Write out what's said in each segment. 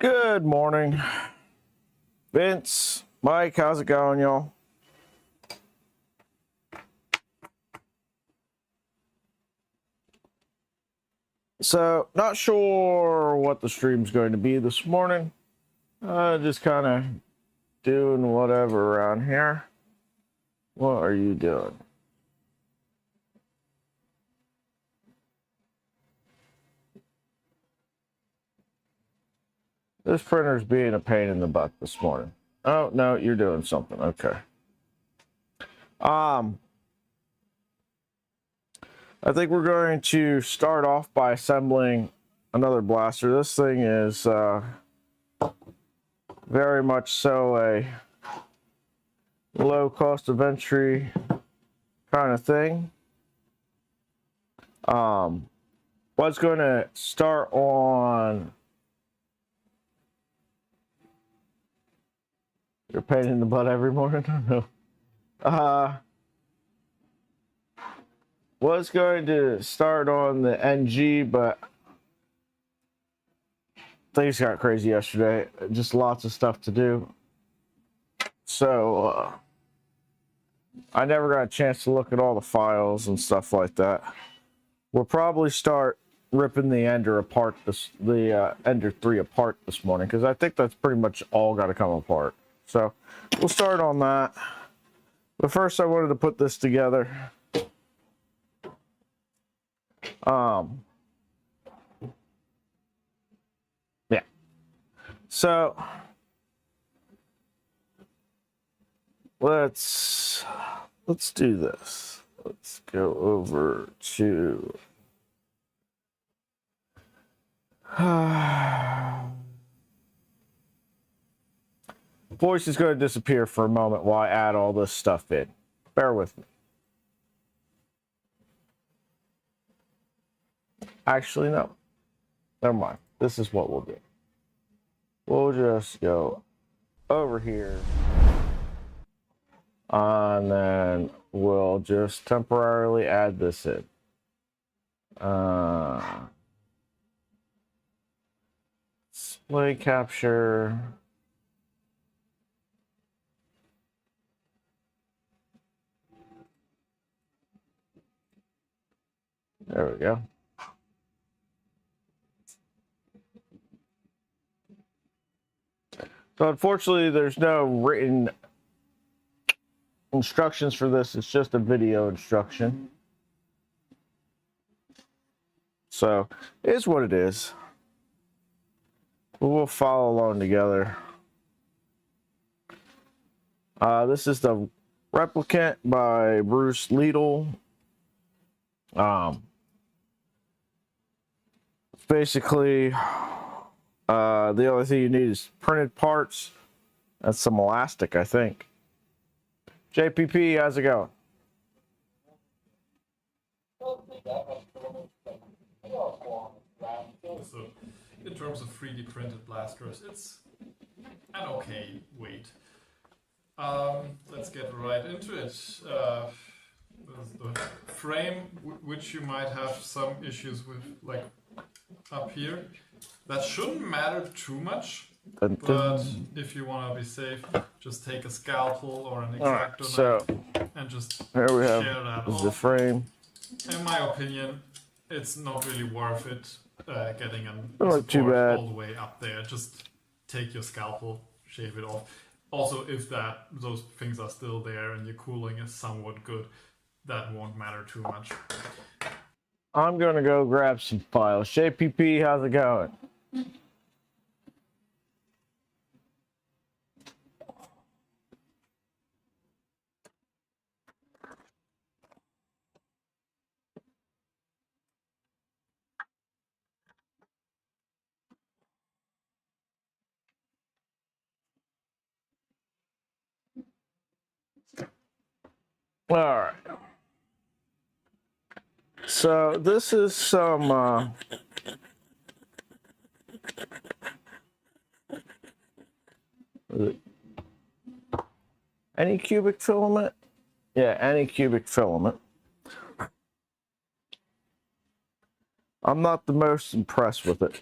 Good morning, Vince, Mike, how's it going, y'all? So, not sure what the stream's going to be this morning. Just kind of doing whatever around here. What are you doing? This printer's being a pain in the butt this morning. Oh, no, you're doing something. Okay. I think we're going to start off by assembling another blaster. This thing is very much so a low cost of entry kind of thing. Was going to start on your pain in the butt every morning. I don't know. Was going to start on the NG, but things got crazy yesterday. Just lots of stuff to do. So I never got a chance to look at all the files and stuff like that. We'll probably start ripping the Ender apart, the Ender 3 apart this morning, because I think that's pretty much all got to come apart. So we'll start on that. But first I wanted to put this together. Yeah. So let's do this. Let's go over to voice is going to disappear for a moment while I add all this stuff in. Bear with me. Actually, no. Never mind. This is what we'll do. We'll just go over here. And then we'll just temporarily add this in. Display capture. There we go. So unfortunately, there's no written instructions for this. It's just a video instruction. So it is what it is. We'll follow along together. This is the Replicant by Bruce Liedel. Basically, the only thing you need is printed parts and some elastic, I think. JPP, how's it going? So, in terms of 3D printed blasters, it's an okay weight. Let's get right into it. The frame, which you might have some issues with, like up here, that shouldn't matter too much. But if you want to be safe, just take a scalpel or an X-Acto knife and just here we have share that is off. the frame. In my opinion, it's not really worth it getting a Not too support bad. all the way up there. Just take your scalpel, shave it off. Also, if those things are still there and your cooling is somewhat good, that won't matter too much. I'm gonna go grab some files. JPP, how's it going? All right. So this is some any cubic filament? Yeah, any cubic filament. I'm not the most impressed with it.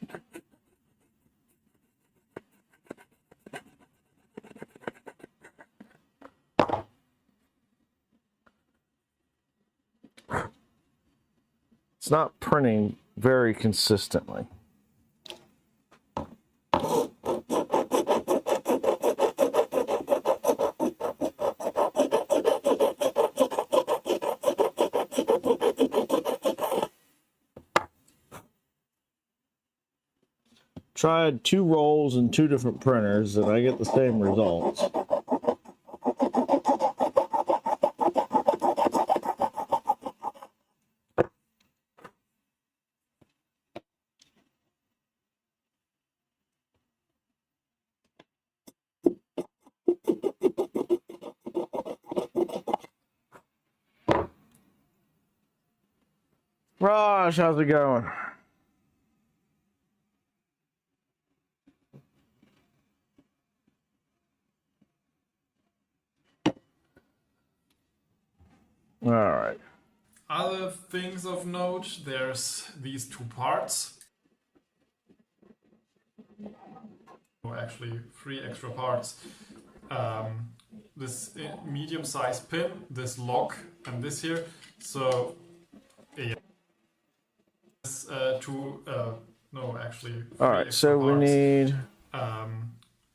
It's not printing very consistently. Tried 2 rolls and 2 different printers and I get the same results. Raj, how's it going? All right. Other things of note, there's these 2 parts. Or actually 3 extra parts. This medium-sized pin, this lock, and this here. So, yeah. This, no, actually. All right, so we need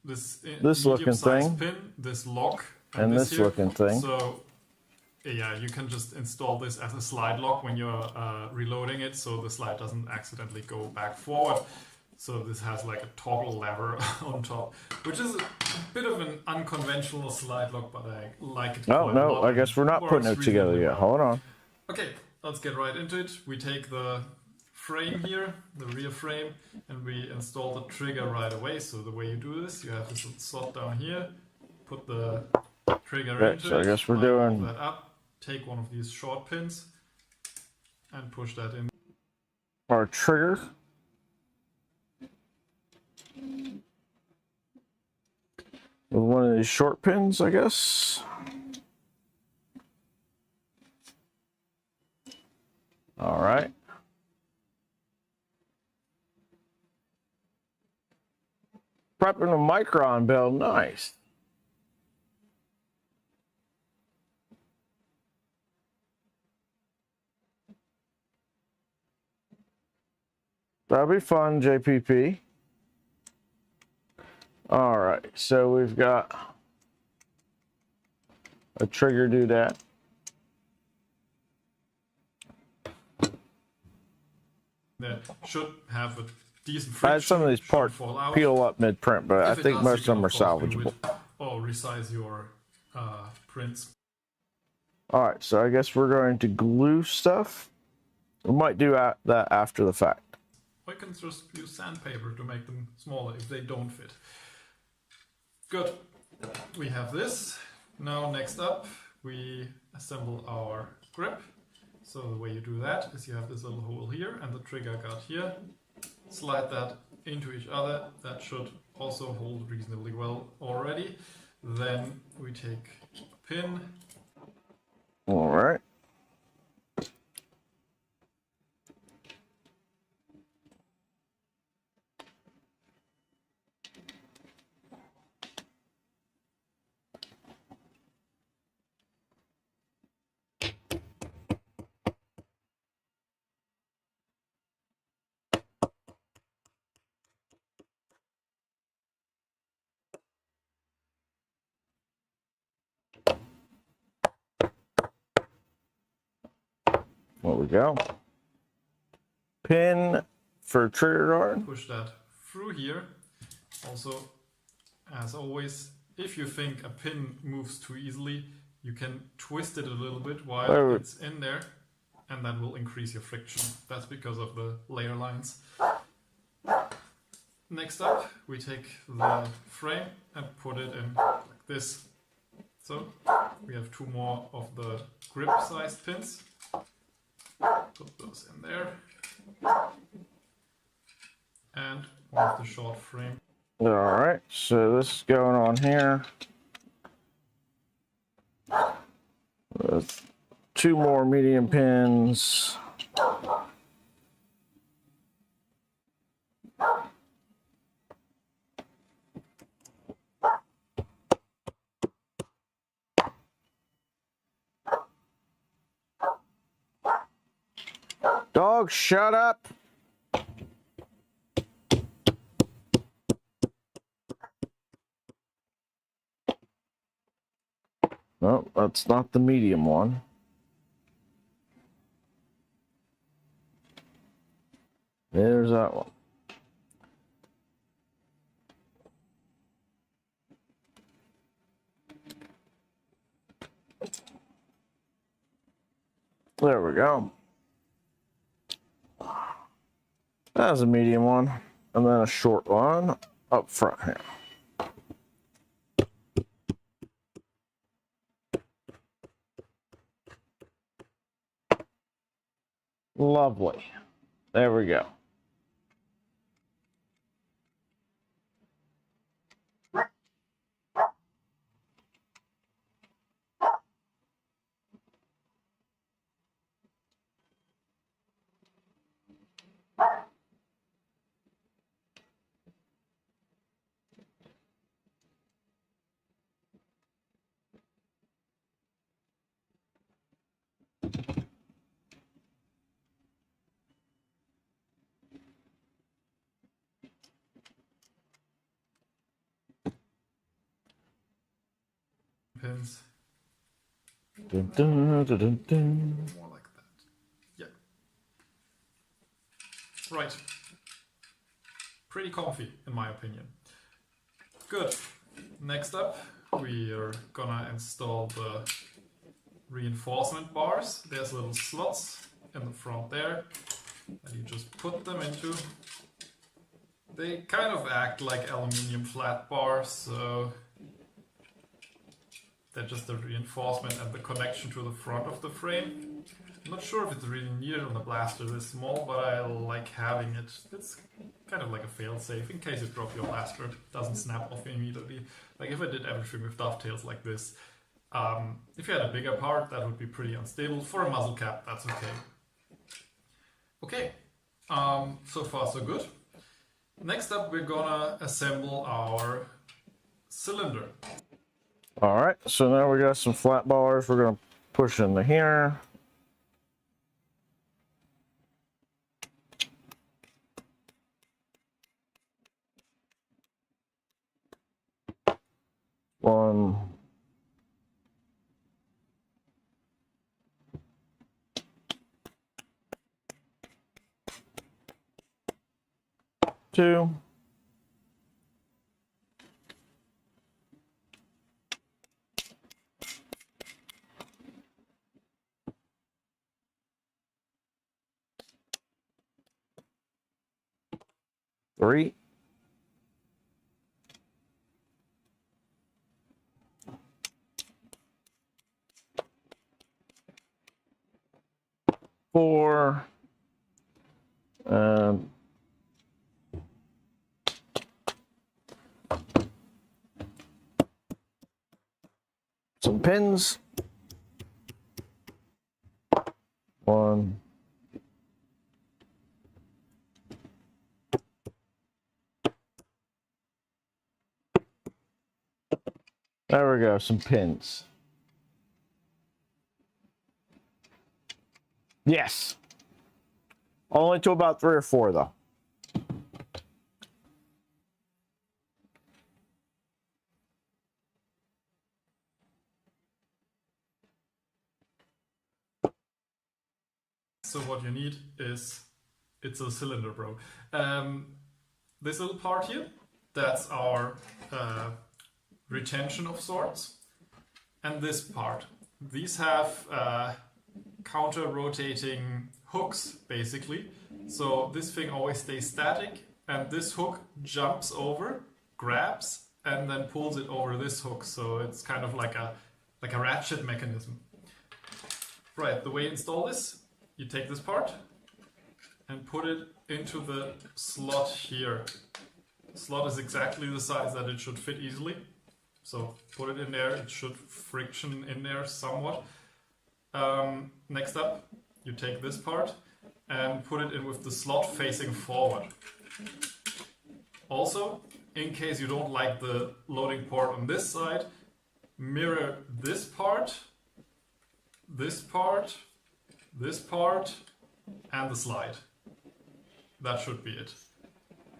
this looking thing, pin, this lock, and this here. looking thing. So, yeah, you can just install this as a slide lock when you're reloading it, so the slide doesn't accidentally go back forward. So this has like a toggle lever on top, which is a bit of an unconventional slide lock, but I like it. Oh no, I guess we're not putting it together yet. Hold on. Okay, let's get right into it. We take the frame here, the rear frame, and we install the trigger right away. So the way you do this, you have this slot down here, put the trigger into so it. I guess we're doing that up. Take one of these short pins and push that in. Our trigger. With one of these short pins, I guess. All right. Prepping a micron build, nice. That'll be fun, JPP. All right, so we've got a trigger doodad. That should have a decent friction. I had some of these parts peel up mid-print, but I think most of them are salvageable. Or resize your prints. All right, so I guess we're going to glue stuff. We might do that after the fact. Or you can just use sandpaper to make them smaller if they don't fit. Good. We have this. Now next up, we assemble our grip. So the way you do that is you have this little hole here and the trigger guard here. Slide that into each other. That should also hold reasonably well already. Then we take a pin. All right. There we go. Pin for trigger guard. Push that through here. Also, as always, if you think a pin moves too easily, you can twist it a little bit while it's in there, and that will increase your friction. That's because of the layer lines. Next up, we take the frame and put it in like this. So we have 2 more of the grip sized pins. Put those in there. And one of the short frame. All right, so this is going on here. With 2 more medium pins. Dog, shut up. No, that's not the medium one. There's that one. There we go. That's a medium one. And then a short one up front here. Lovely. There we go. Pins. Dun, dun, dun, dun, dun. More like that. Yeah. Right. Pretty comfy, in my opinion. Good. Next up, we are gonna install the reinforcement bars. There's little slots in the front there, and you just put them into. They kind of act like aluminium flat bars, so they're just the reinforcement and the connection to the front of the frame. I'm not sure if it's really needed on the blaster this small, but I like having it. It's kind of like a fail-safe in case you drop your blaster. It doesn't snap off immediately. Like if I did everything with dovetails like this. If you had a bigger part, that would be pretty unstable. For a muzzle cap, that's okay. Okay, so far so good. Next up, we're gonna assemble our cylinder. All right, so now we got some flat bars. We're gonna push into here. One. Two. Three. Four. Some pins. One. There we go, some pins. Yes. Only to about 3 or 4 though. So what you need is, it's a cylinder, bro. This little part here, that's our retention of sorts. And this part, these have counter-rotating hooks, basically. So this thing always stays static, and this hook jumps over, grabs, and then pulls it over this hook. So it's kind of like a ratchet mechanism. Right, the way you install this, you take this part and put it into the slot here. The slot is exactly the size that it should fit easily. So put it in there, it should friction in there somewhat. Next up, you take this part and put it in with the slot facing forward. Also, in case you don't like the loading port on this side, mirror this part, this part, this part, and the slide. That should be it.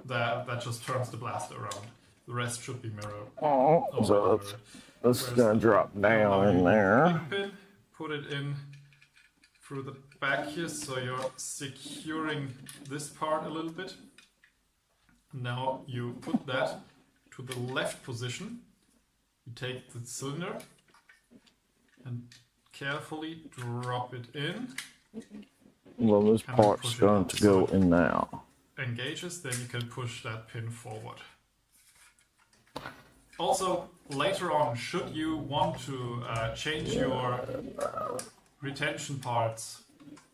That just turns the blaster around. The rest should be mirrored. Oh, Already so mirrored. that's gonna drop down in there. Pin, put it in through the back here, so you're securing this part a little bit. Now you put that to the left position. You take the cylinder and carefully drop it in. Well, this And then part's push it going up. to go So in now. engages, then you can push that pin forward. Also, later on, should you want to change your retention parts,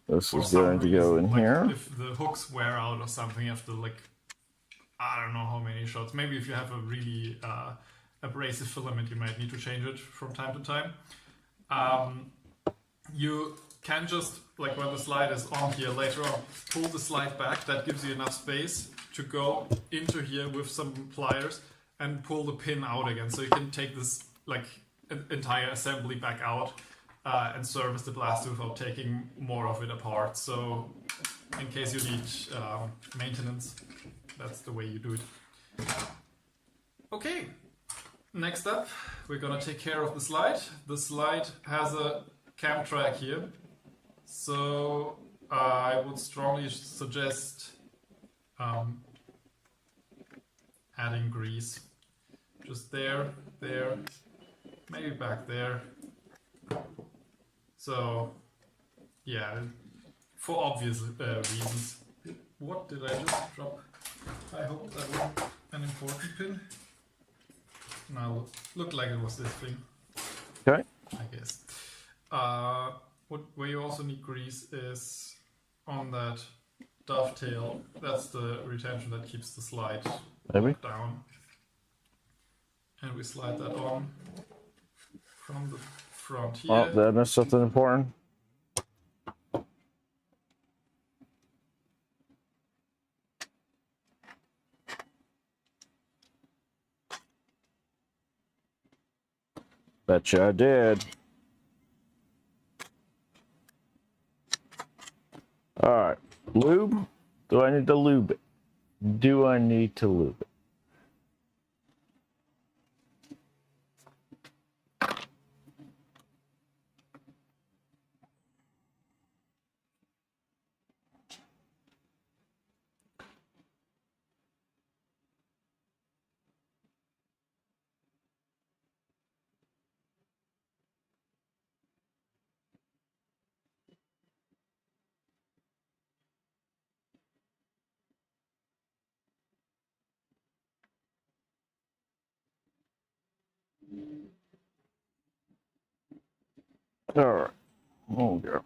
This for is some going to go reason, in like here. if the hooks wear out or something after like, I don't know how many shots, maybe if you have a really abrasive filament, you might need to change it from time to time. You can just, like when the slide is on here later on, pull the slide back. That gives you enough space to go into here with some pliers and pull the pin out again. So you can take this like entire assembly back out and service the blaster without taking more of it apart. So in case you need maintenance, that's the way you do it. Okay, next up, we're gonna take care of the slide. The slide has a cam track here. So I would strongly suggest adding grease. Just there, maybe back there. So yeah, for obvious reasons. What did I just drop? I hope that wasn't an important pin. No, looked like it was this thing. Okay. I guess. Where you also need grease is on that dovetail. That's the retention that keeps the slide Maybe. down. And we slide that on from the front here. Oh, did I miss something important? Betcha I did. Alright. Lube? Do I need to lube it? Do I need to lube it? Alright. Oh, go.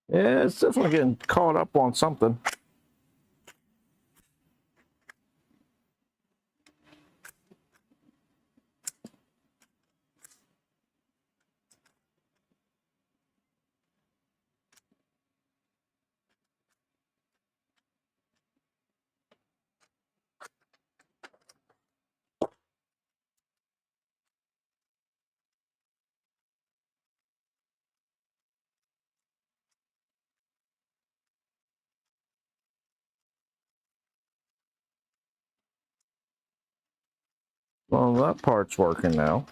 Yeah, it's definitely getting caught up on something. Well, that part's working now.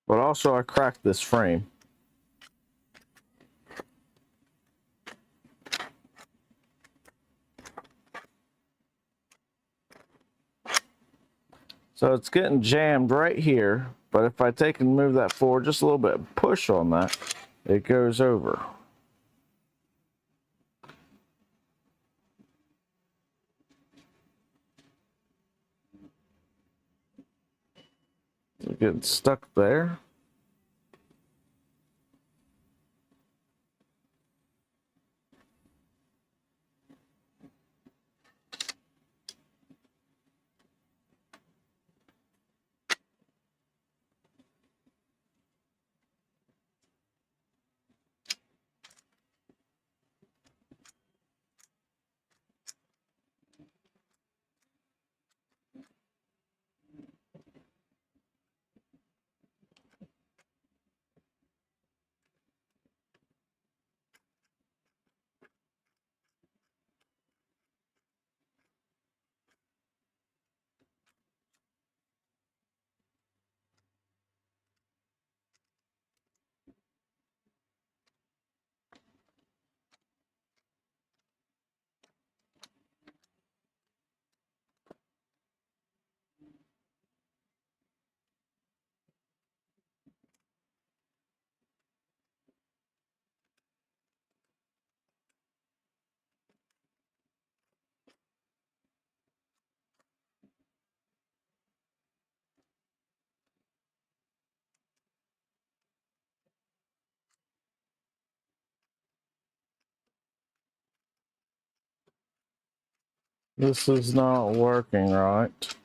But also I cracked this frame. So it's getting jammed right here, but if I take and move that forward just a little bit and push on that, it goes over. It's getting stuck there. This is not working right.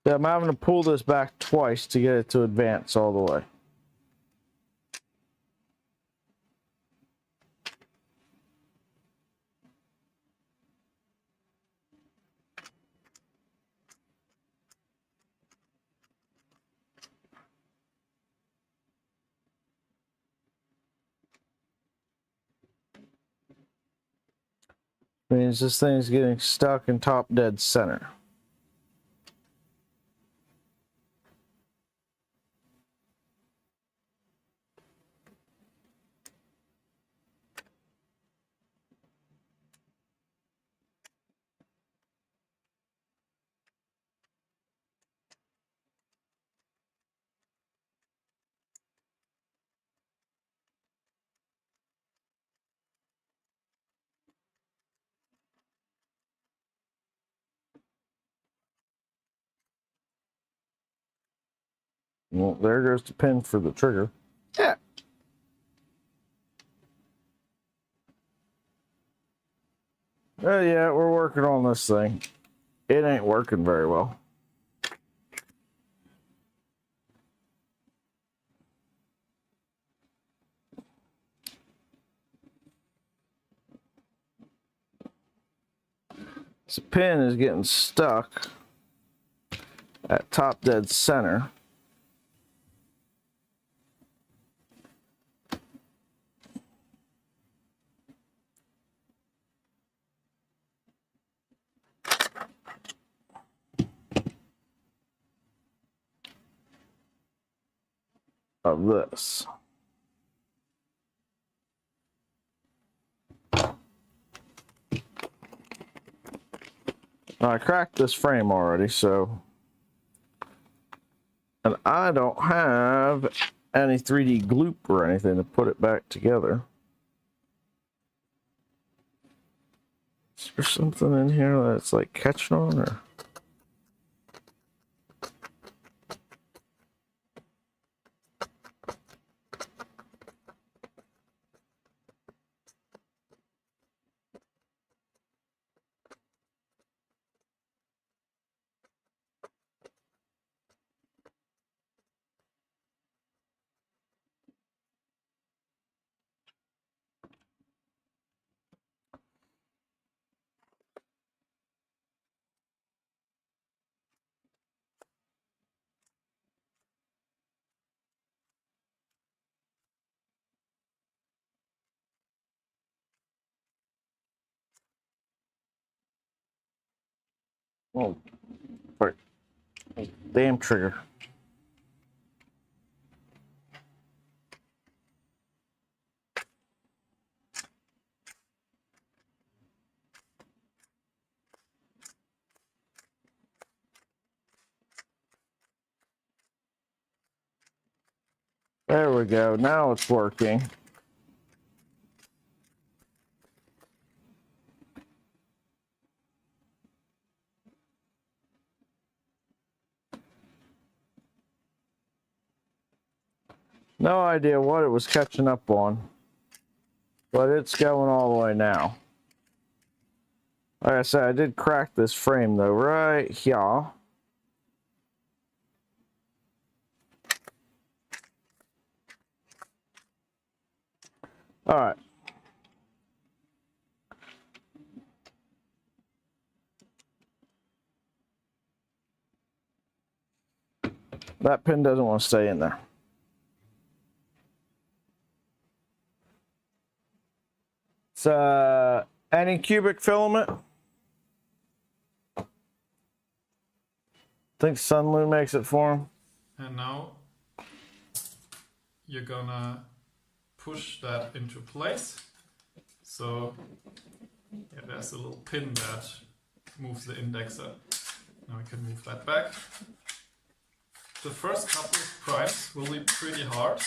Yeah, I'm having to pull this back twice to get it to advance all the way. Means this thing's getting stuck in top dead center. Well, there goes the pin for the trigger. Yeah. Oh yeah, we're working on this thing. It ain't working very well. This pin is getting stuck at top dead center. Of this. Now, I cracked this frame already, so, and I don't have any 3D gloop or anything to put it back together. Is there something in here that's like catching on, or? Oh, right. Damn trigger. There we go. Now it's working. No idea what it was catching up on, but it's going all the way now. Like I said, I did crack this frame though, right here. All right. That pin doesn't want to stay in there. It's any cubic filament. I think Sunloon makes it for him. And now you're gonna push that into place. So yeah, there's a little pin that moves the indexer. Now we can move that back. The first couple of primes will be pretty hard.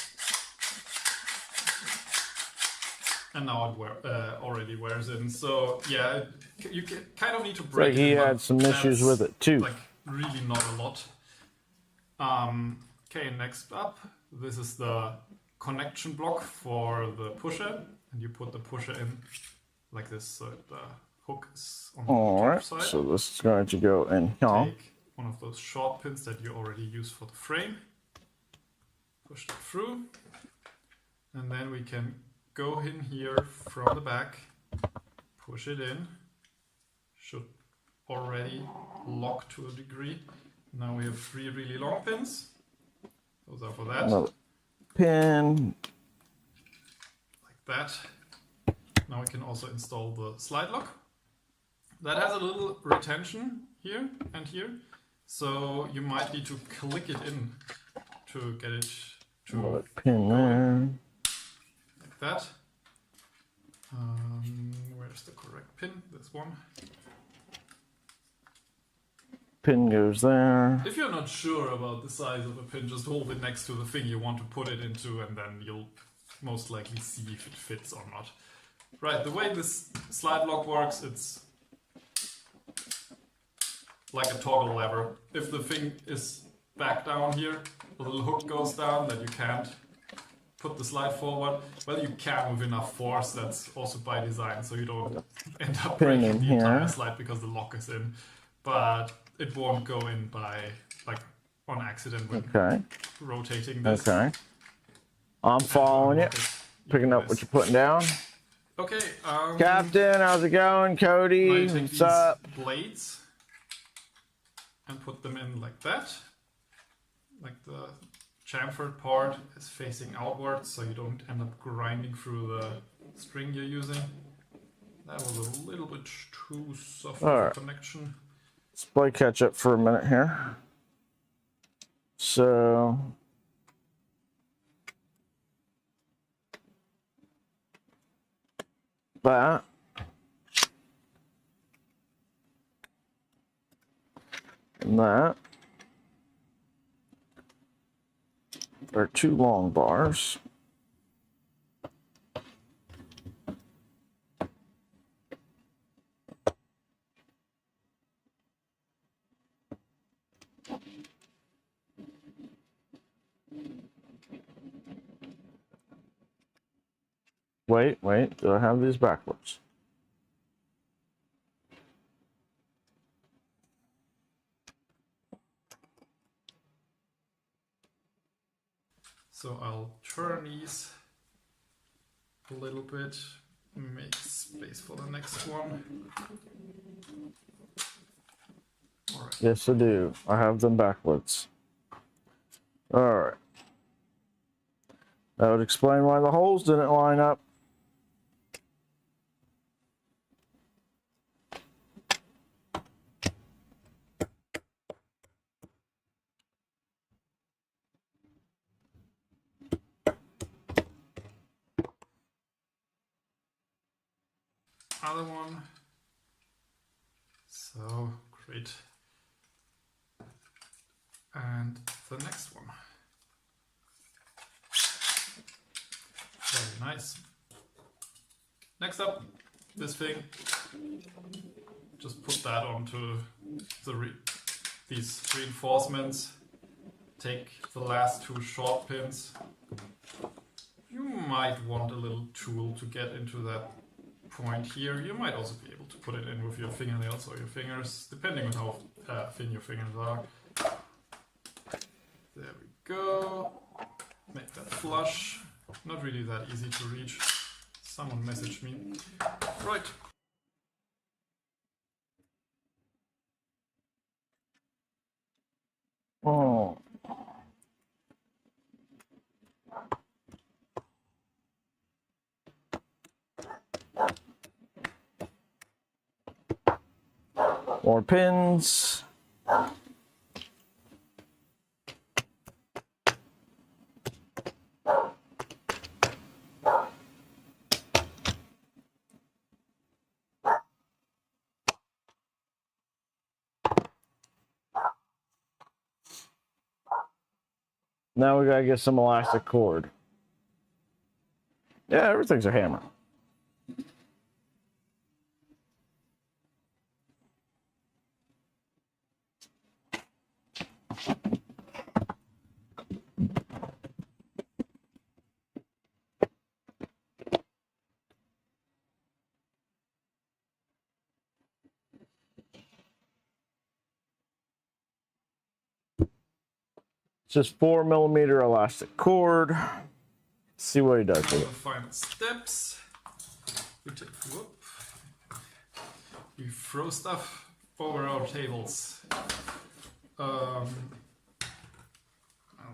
And now it already wears in. So yeah, you kind of need to break it. He had some issues with it too. Like really not a lot. Okay, next up, this is the connection block for the pusher, and you put the pusher in like this, so the hook is on the top side. So this is going to go in here. Take one of those short pins that you already used for the frame, push it through, and then we can go in here from the back, push it in, should already lock to a degree. Now we have 3 really long pins, those are for that. Another pin. Like that. Now we can also install the slide lock. That has a little retention here and here, so you might need to click it in to get it to Another pin there. like that. Where's the correct pin? This one. Pin goes there. If you're not sure about the size of a pin, just hold it next to the thing you want to put it into, and then you'll most likely see if it fits or not. Right, the way this slide lock works, it's like a toggle lever. If the thing is back down here, the little hook goes down that you can't put the slide forward. Well, you can with enough force, that's also by design, so you don't end up breaking the entire slide because the lock is in. But it won't go in by, like, on accident when rotating this. Okay. I'm following you. Picking up what you're putting down. Okay. Captain, how's it going? Cody, what's up? Blades and put them in like that. Like the chamfered part is facing outwards, so you don't end up grinding through the string you're using. That was a little bit too soft of a connection. Let's play catch up for a minute here. So that and that. are 2 long bars. Wait, do I have these backwards? So I'll turn these a little bit, make space for the next one. All right. Yes, I do. I have them backwards. All right. That would explain why the holes didn't line up. Other one. So great. And the next one. Very nice. Next up, this thing. Just put that onto these reinforcements. Take the last 2 short pins. You might want a little tool to get into that point here. You might also be able to put it in with your fingernails or your fingers, depending on how thin your fingers are. There we go. Make that flush. Not really that easy to reach. Someone messaged me. Right. Oh. More pins. Now we gotta get some elastic cord. Yeah, everything's a hammer. Just 4mm elastic cord. Let's see what he does with The it. final steps. We throw stuff over our tables. Now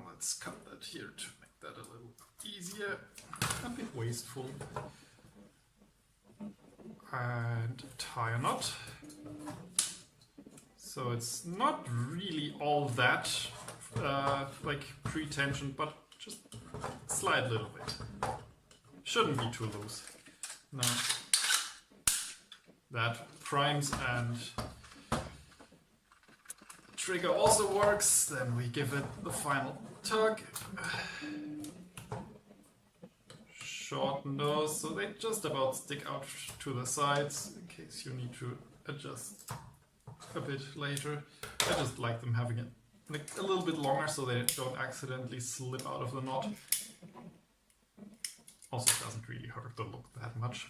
let's cut that here to make that a little easier. A bit wasteful. And tie a knot. So it's not really all that like pre-tensioned, but just slide a little bit. Shouldn't be too loose. Now that primes and trigger also works. Then we give it the final tug. Shorten those so they just about stick out to the sides in case you need to adjust a bit later. I just like them having it like a little bit longer so they don't accidentally slip out of the knot. Also, it doesn't really hurt the look that much.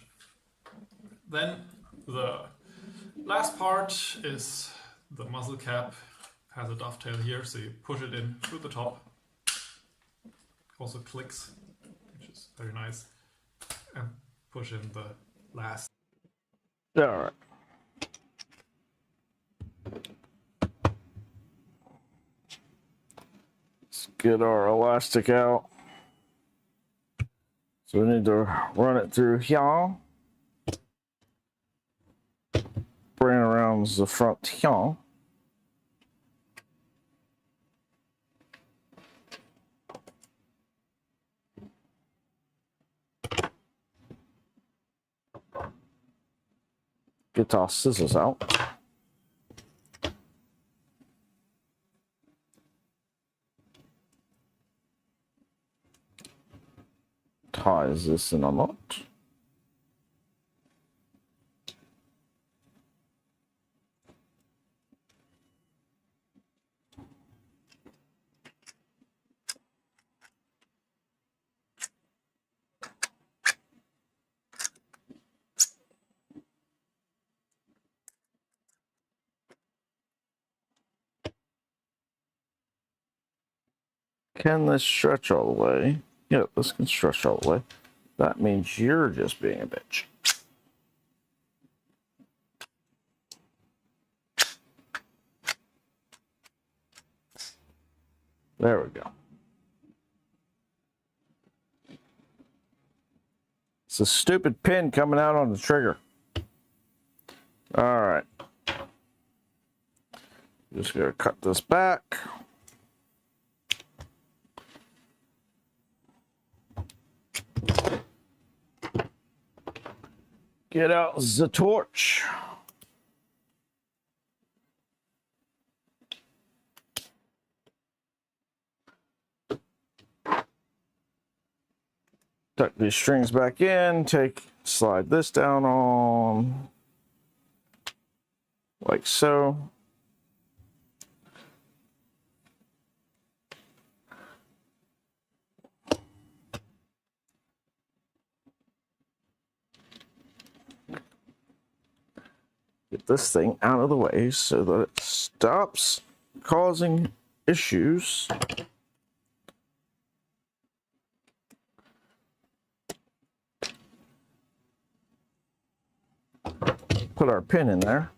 Then the last part is the muzzle cap. Has a dovetail here, so you push it in through the top. Also clicks, which is very nice. And push in the last. All right. Let's get our elastic out. So we need to run it through here. Bring it around the front here. Get our scissors out. is this an unlocked? Can this stretch all the way? Yeah, this can stretch all the way. That means you're just being a bitch. There we go. It's a stupid pin coming out on the trigger. All right. Just gonna cut this back. Get out the torch. Tuck these strings back in, slide this down on, like so. Get this thing out of the way so that it stops causing issues. Put our pin in there.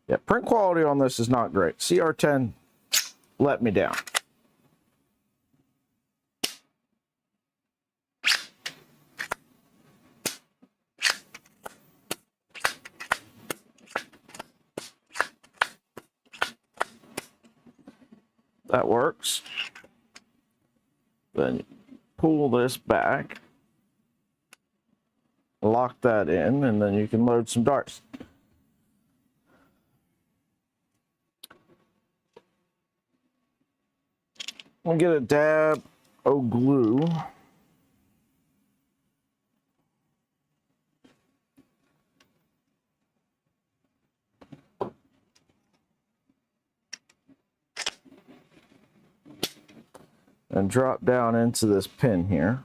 Yeah, print quality on this is not great. CR10 let me down. That works. Then pull this back, lock that in, and then you can load some darts. We'll get a dab of glue. And drop down into this pin here.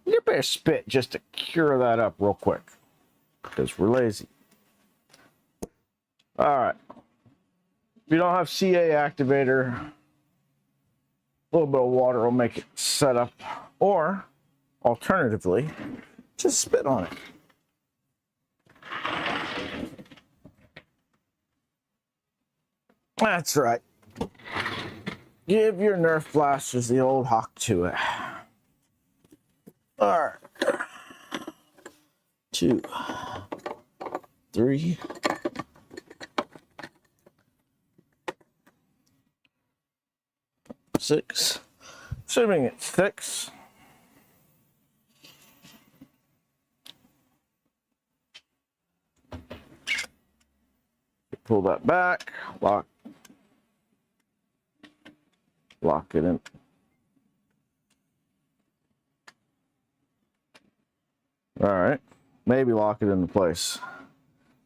You better spit just to cure that up real quick, because we're lazy. All right. If you don't have CA activator, a little bit of water will make it set up, or alternatively, just spit on it. That's right. Give your Nerf blasters the old hawk to it. All right. 2, 3. 6. Assuming it's 6. Pull that back, lock it in. All right, maybe lock it into place.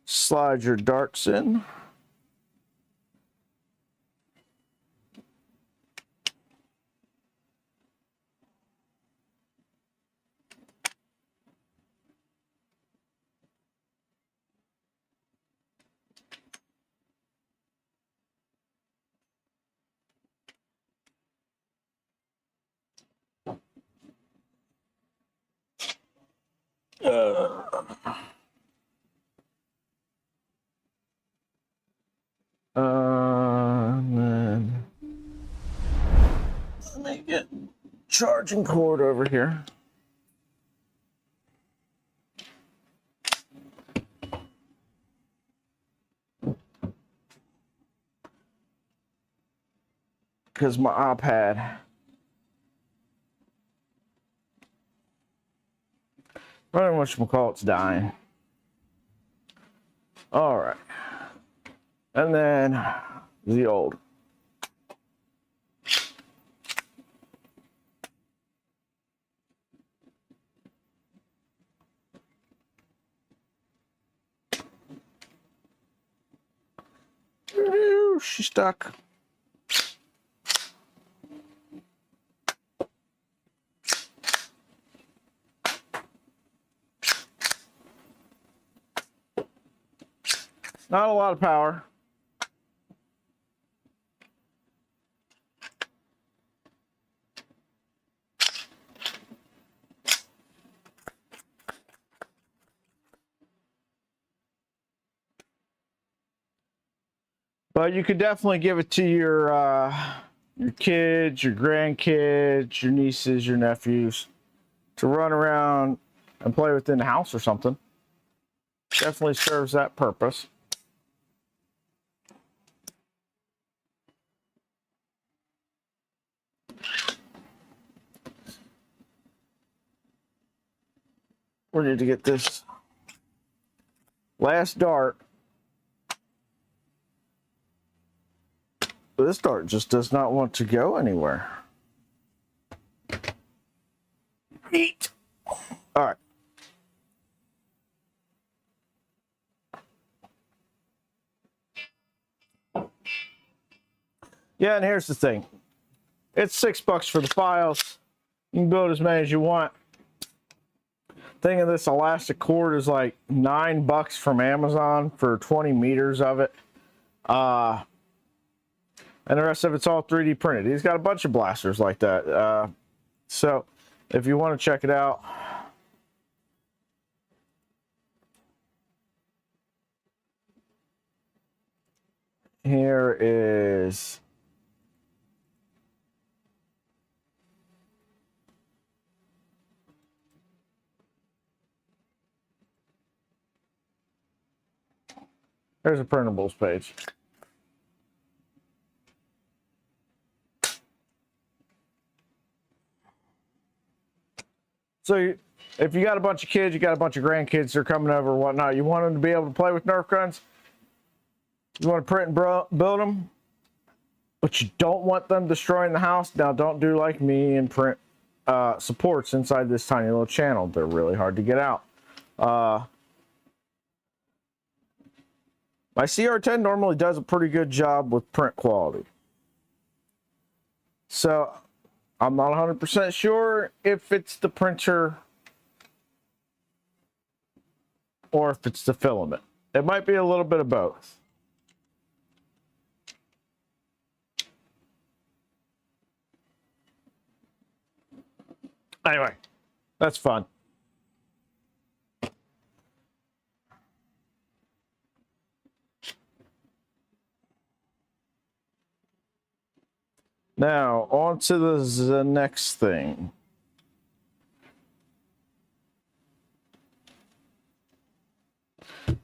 Slide your darts in. And then let me get charging cord over here. Because my iPad Running whatchamacallit's dying. All right. And then the old. She's stuck. Not a lot of power. But you could definitely give it to your kids, your grandkids, your nieces, your nephews to run around and play within the house or something. Definitely serves that purpose. We need to get this last dart. This dart just does not want to go anywhere. Eat. All right. Yeah, and here's the thing. It's $6 for the files. You can build as many as you want. Thing of this elastic cord is like $9 from Amazon for 20 meters of it. And the rest of it's all 3D printed. He's got a bunch of blasters like that. So if you want to check it out, here is there's a printables page. So if you got a bunch of kids, you got a bunch of grandkids, they're coming over or whatnot, you want them to be able to play with Nerf guns, you want to print and build them, but you don't want them destroying the house. Now, don't do like me and print supports inside this tiny little channel. They're really hard to get out. My CR10 normally does a pretty good job with print quality. So I'm not 100% sure if it's the printer or if it's the filament. It might be a little bit of both. Anyway, that's fun. Now, on to the next thing.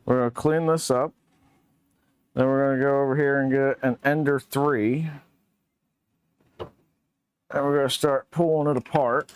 We're going to clean this up. Then we're going to go over here and get an Ender 3. And we're going to start pulling it apart.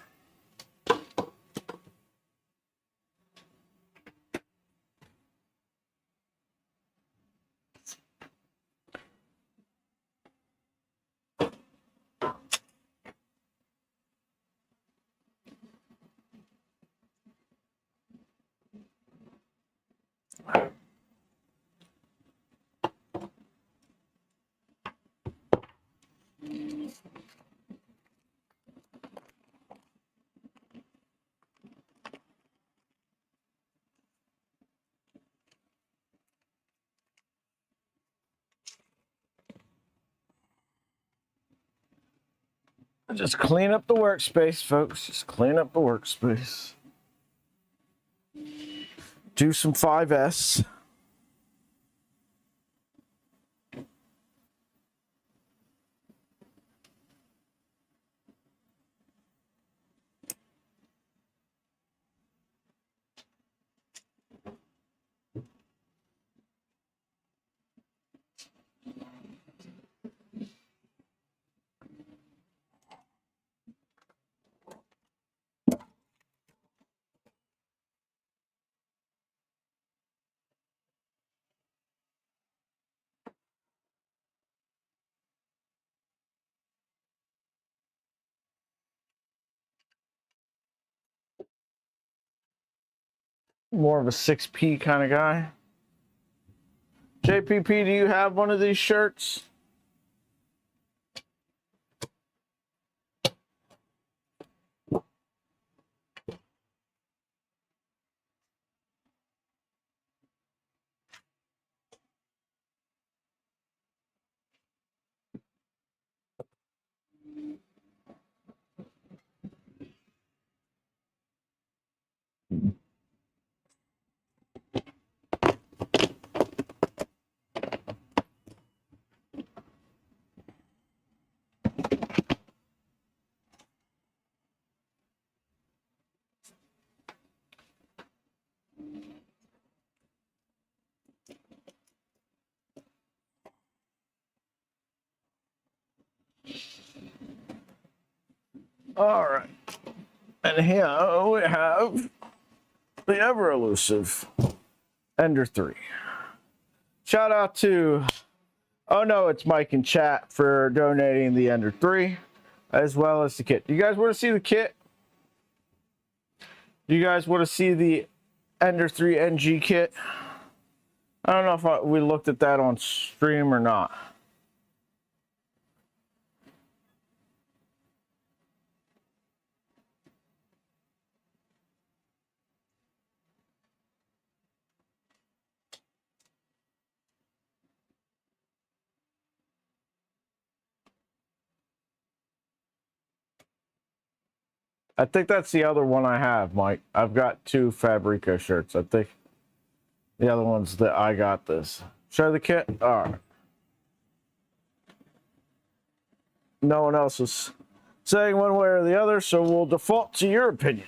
Just clean up the workspace, folks. Just clean up the workspace. Do some 5S. more of a 6P kind of guy. JPP, do you have one of these shirts? All right. And here we have the ever elusive Ender 3. Shout out to, oh no, it's Mike in chat for donating the Ender 3 as well as the kit. Do you guys want to see the kit? Do you guys want to see the Ender 3 NG kit? I don't know if we looked at that on stream or not. I think that's the other one I have, Mike. I've got 2 Fabrico shirts. I think the other one's that I got this. Show the kit? All right. No one else is saying one way or the other, so we'll default to your opinion.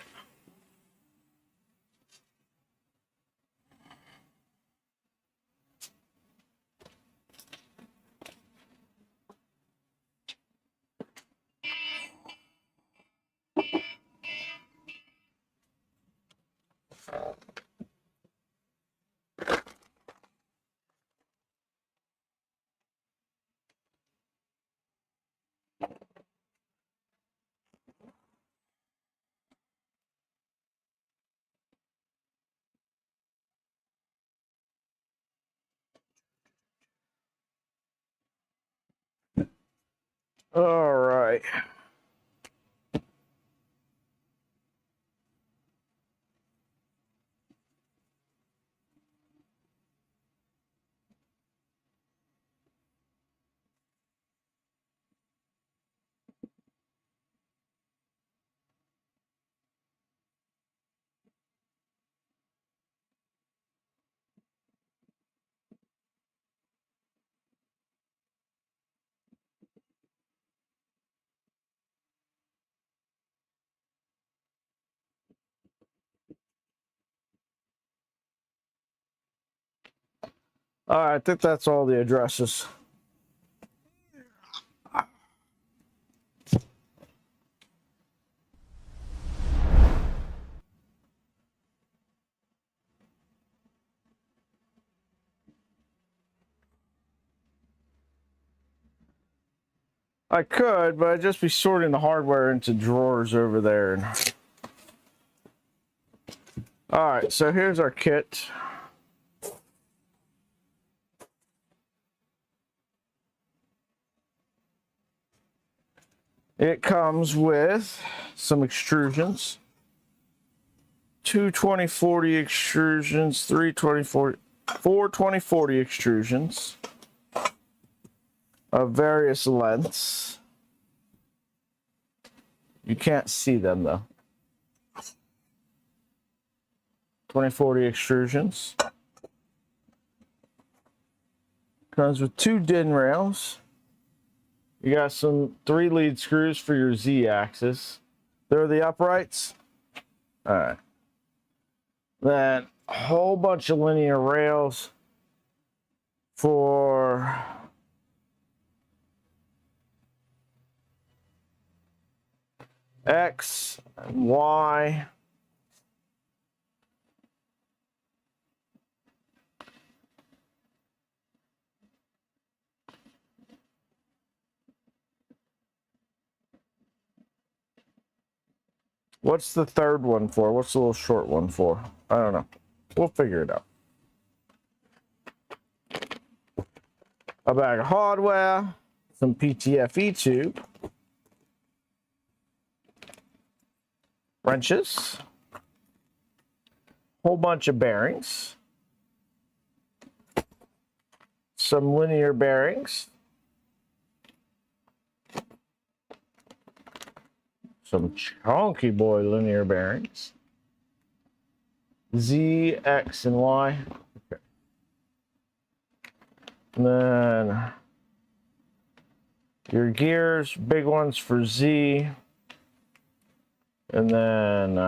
All right. All right, I think that's all the addresses. I could, but I'd just be sorting the hardware into drawers over there. All right, so here's our kit. It comes with some extrusions, 2 2040 extrusions, 3 2040, 4 2040 extrusions of various lengths. You can't see them though. 2040 extrusions. Comes with 2 DIN rails. You got some 3 lead screws for your Z-axis. They're the uprights. All right. Then a whole bunch of linear rails for X and Y. What's the third one for? What's the little short one for? I don't know. We'll figure it out. A bag of hardware, some PTFE tube, wrenches, whole bunch of bearings, some linear bearings, some chunky boy linear bearings, Z, X, and Y. Okay. And then your gears, big ones for Z, and then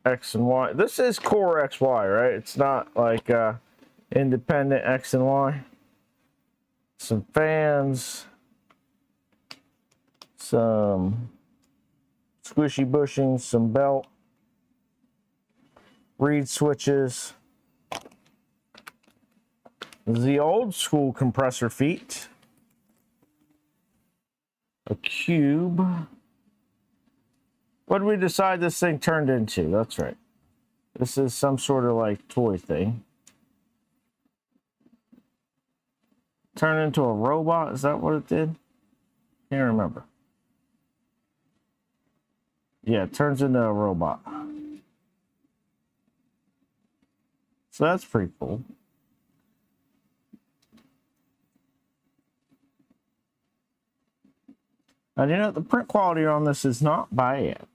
X and Y. This is core XY, right? It's not like independent X and Y. Some fans, some squishy bushings, some belt, reed switches, the old school compressor feet, a cube. What did we decide this thing turned into? That's right. This is some sort of like toy thing. Turned into a robot? Is that what it did? Can't remember. Yeah, it turns into a robot. So that's pretty cool. And you know, the print quality on this is not bad.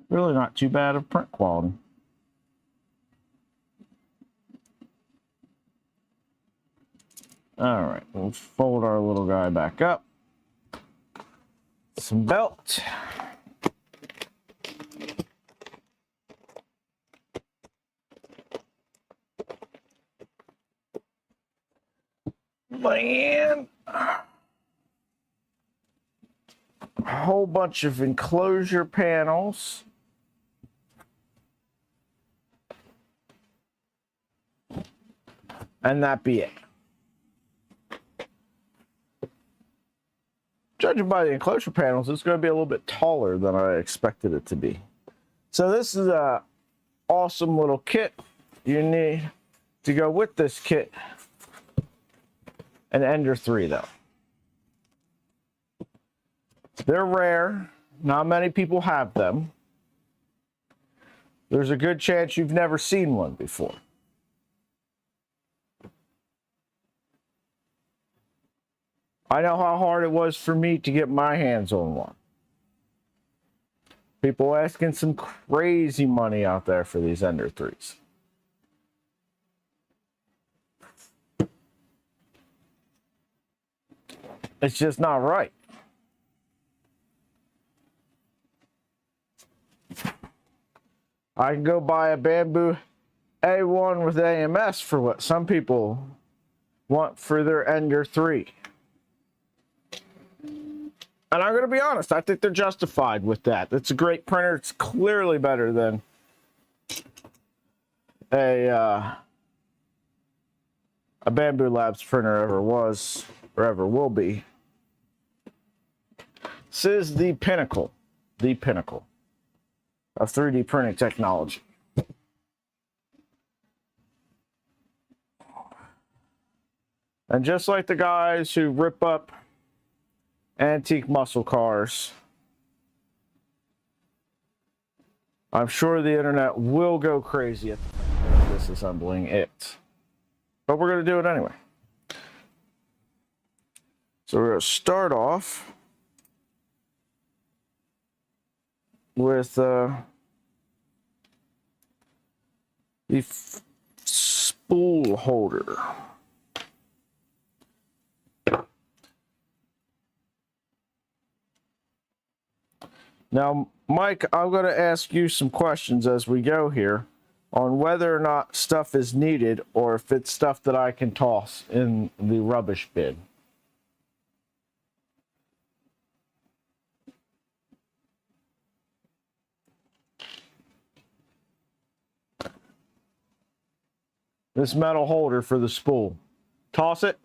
Really not too bad of print quality. All right, we'll fold our little guy back up. Some belt. Man. A whole bunch of enclosure panels. And that be it. Judging by the enclosure panels, it's going to be a little bit taller than I expected it to be. So this is a awesome little kit. You need to go with this kit an Ender 3 though. They're rare. Not many people have them. There's a good chance you've never seen one before. I know how hard it was for me to get my hands on one. People asking some crazy money out there for these Ender 3s. It's just not right. I can go buy a Bamboo A1 with AMS for what some people want for their Ender 3. And I'm going to be honest, I think they're justified with that. It's a great printer. It's clearly better than a Bamboo Labs printer ever was or ever will be. This is the pinnacle of 3D printing technology. And just like the guys who rip up antique muscle cars, I'm sure the internet will go crazy at disassembling it. But we're going to do it anyway. So we're going to start off with the spool holder. Now, Mike, I'm going to ask you some questions as we go here on whether or not stuff is needed or if it's stuff that I can toss in the rubbish bin. this metal holder for the spool. Toss it.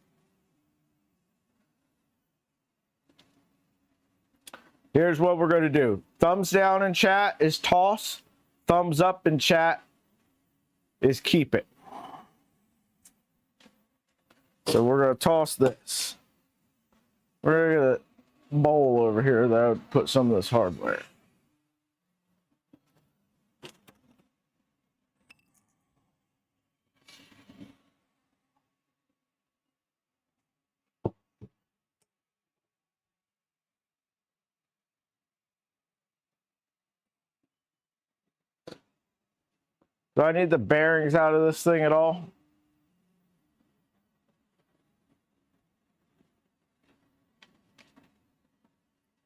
Here's what we're going to do. Thumbs down in chat is toss. Thumbs up in chat is keep it. So we're going to toss this. We're going to bowl over here that I would put some of this hardware. Do I need the bearings out of this thing at all?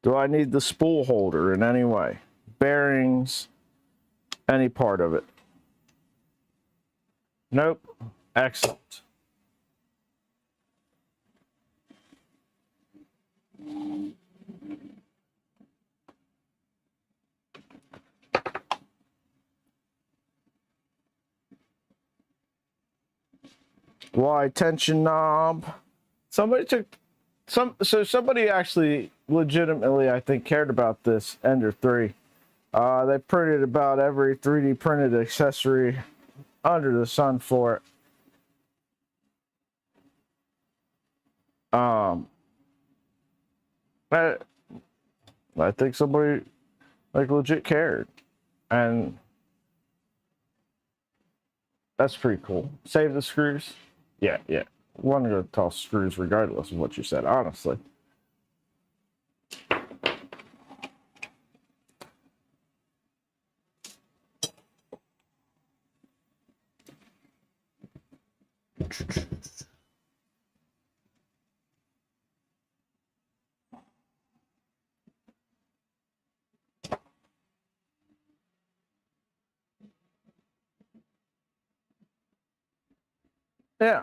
Do I need the spool holder in any way? Bearings, any part of it? Nope. Excellent. Y tension knob. Somebody actually legitimately, I think, cared about this Ender 3. They printed about every 3D printed accessory under the sun for it. I think somebody like legit cared, and that's pretty cool. Save the screws. Yeah. One going to toss screws regardless of what you said, honestly. Yeah.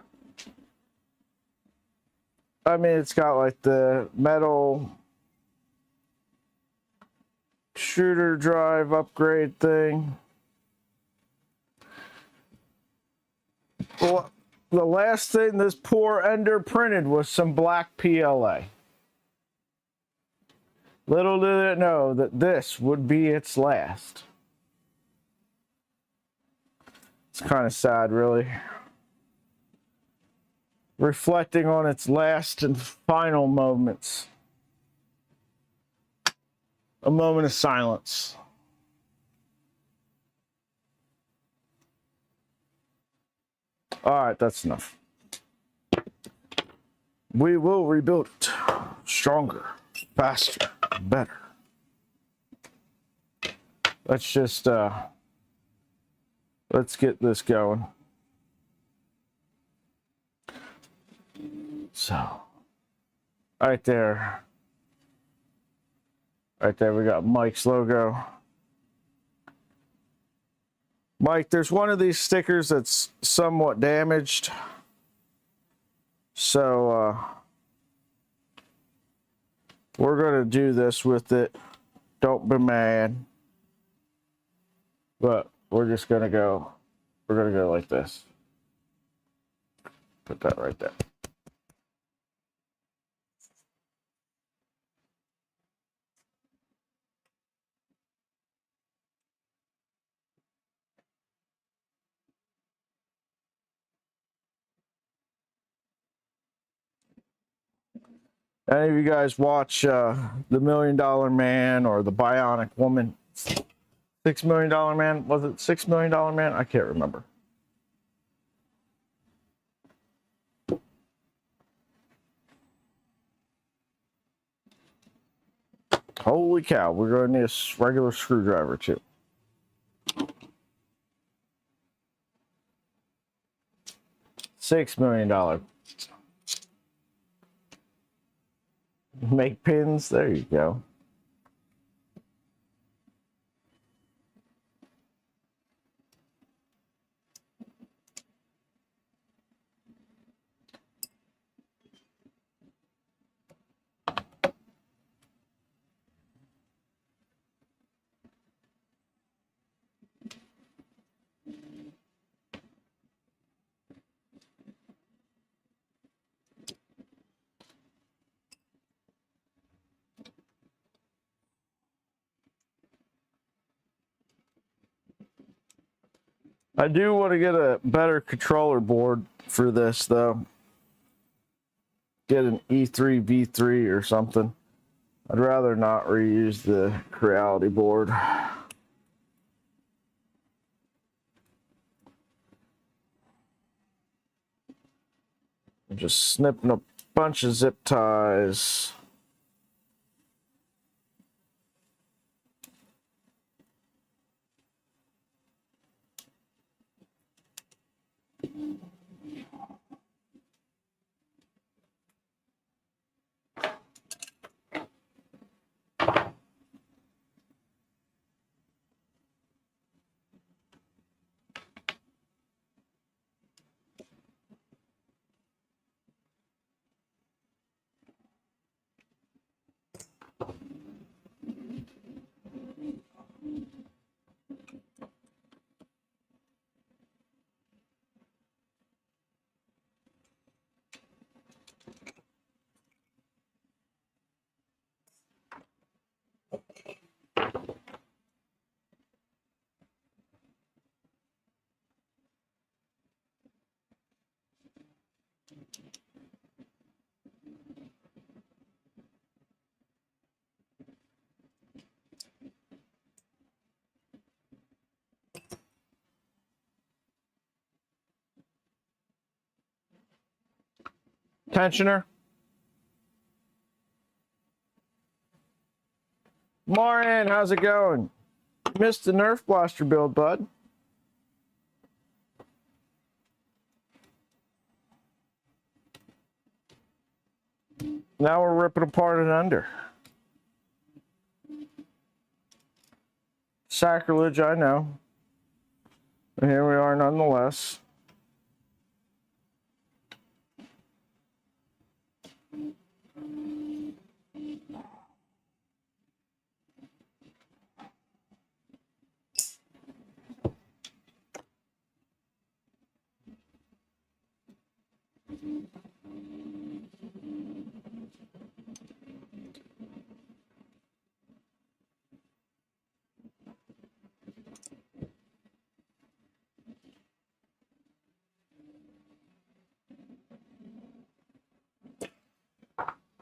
I mean, it's got like the metal shooter drive upgrade thing. Well, the last thing this poor Ender printed was some black PLA. Little did it know that this would be its last. It's kind of sad, really. Reflecting on its last and final moments. A moment of silence. All right, that's enough. We will rebuild it. Stronger, faster, better. Let's just, let's get this going. So, right there, we got Mike's logo. Mike, there's one of these stickers that's somewhat damaged. So, we're going to do this with it. Don't be mad. But we're just going to go, like this. Put that right there. Any of you guys watch The $1 Million Man or The Bionic Woman? $6 Million Man? Was it $6 Million Man? I can't remember. Holy cow, we're going to need a regular screwdriver too. $6 million. Make pins. There you go. I do want to get a better controller board for this, though. Get an E3 V3 or something. I'd rather not reuse the Creality board. I'm just snipping a bunch of zip ties. Tensioner. Morning, how's it going? Missed the Nerf blaster build, bud. Now we're ripping apart an under. Sacrilege, I know. But here we are nonetheless.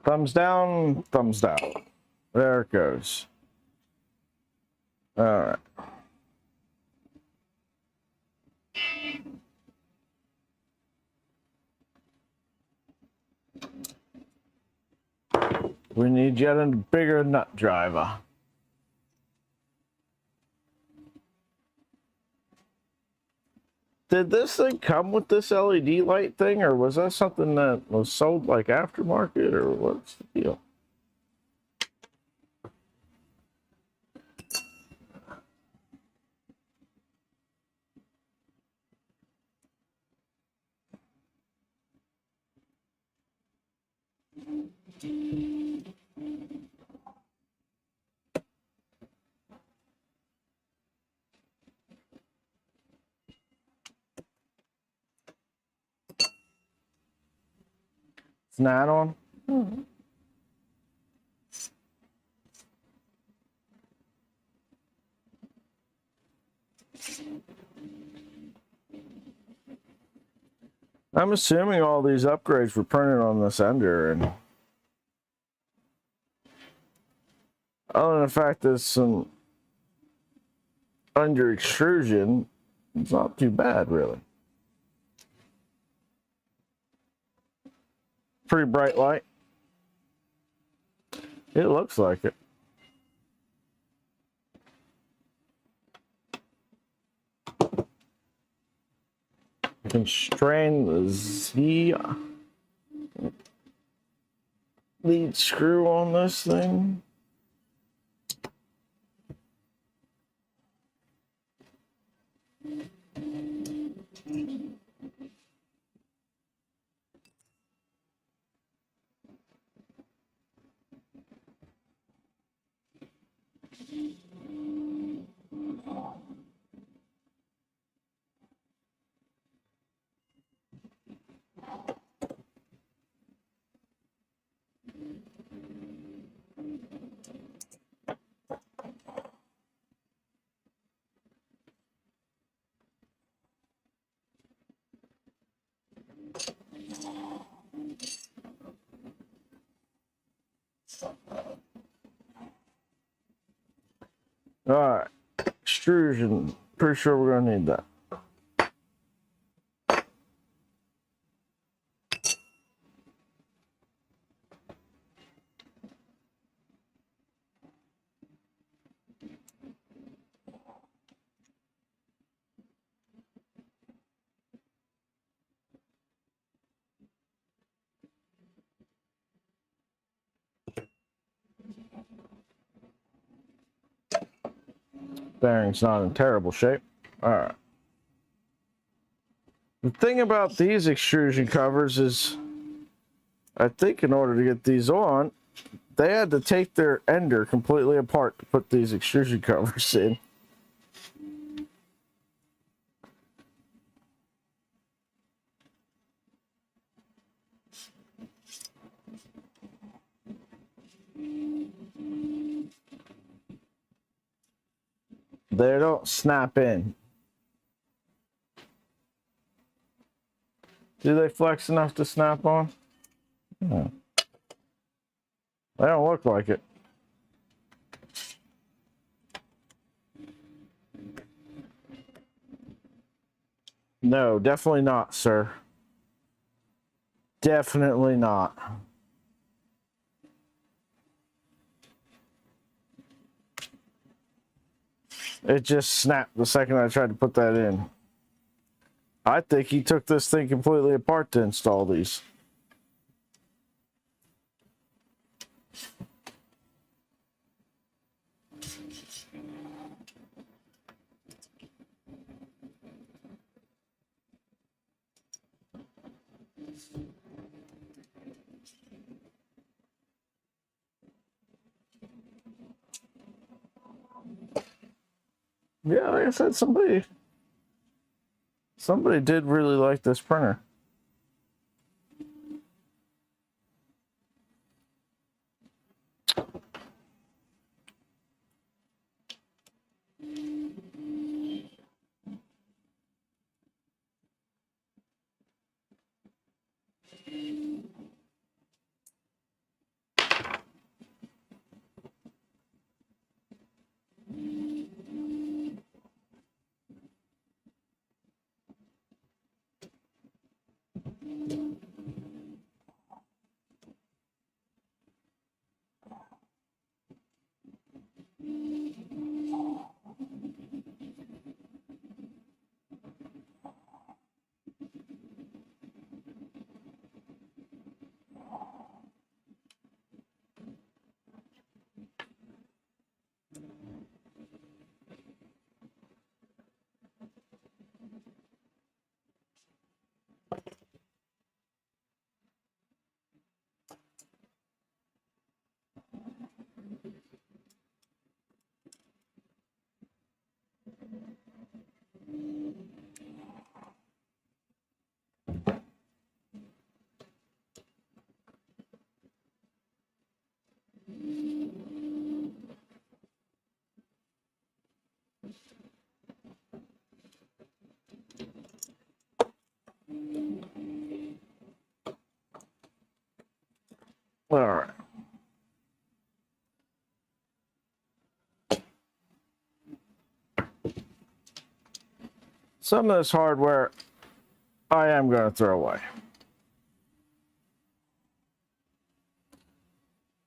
Thumbs down, thumbs down. There it goes. All right. We need yet a bigger nut driver. Did this thing come with this LED light thing, or was that something that was sold like aftermarket, or what's the deal? It's an add-on? Mm-hmm. I'm assuming all these upgrades were printed on this ender, and other than the fact that it's some under extrusion, it's not too bad, really. Pretty bright light. It looks like it. You can strain the Z lead screw on this thing. All right, extrusion. Pretty sure we're gonna need that. Bearing's not in terrible shape. All right. The thing about these extrusion covers is, I think in order to get these on, they had to take their ender completely apart to put these extrusion covers in. They don't snap in. Do they flex enough to snap on? No. They don't look like it. No, definitely not, sir. Definitely not. It just snapped the second I tried to put that in. I think he took this thing completely apart to install these. Yeah, like I said, somebody did really like this printer. All right. Some of this hardware I am going to throw away.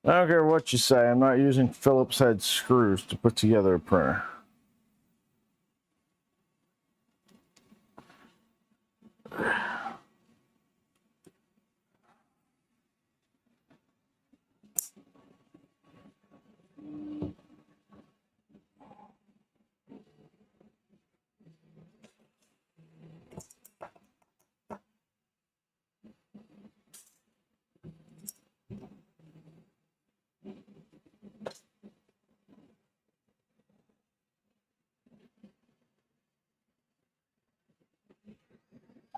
I don't care what you say, I'm not using Phillips head screws to put together a printer.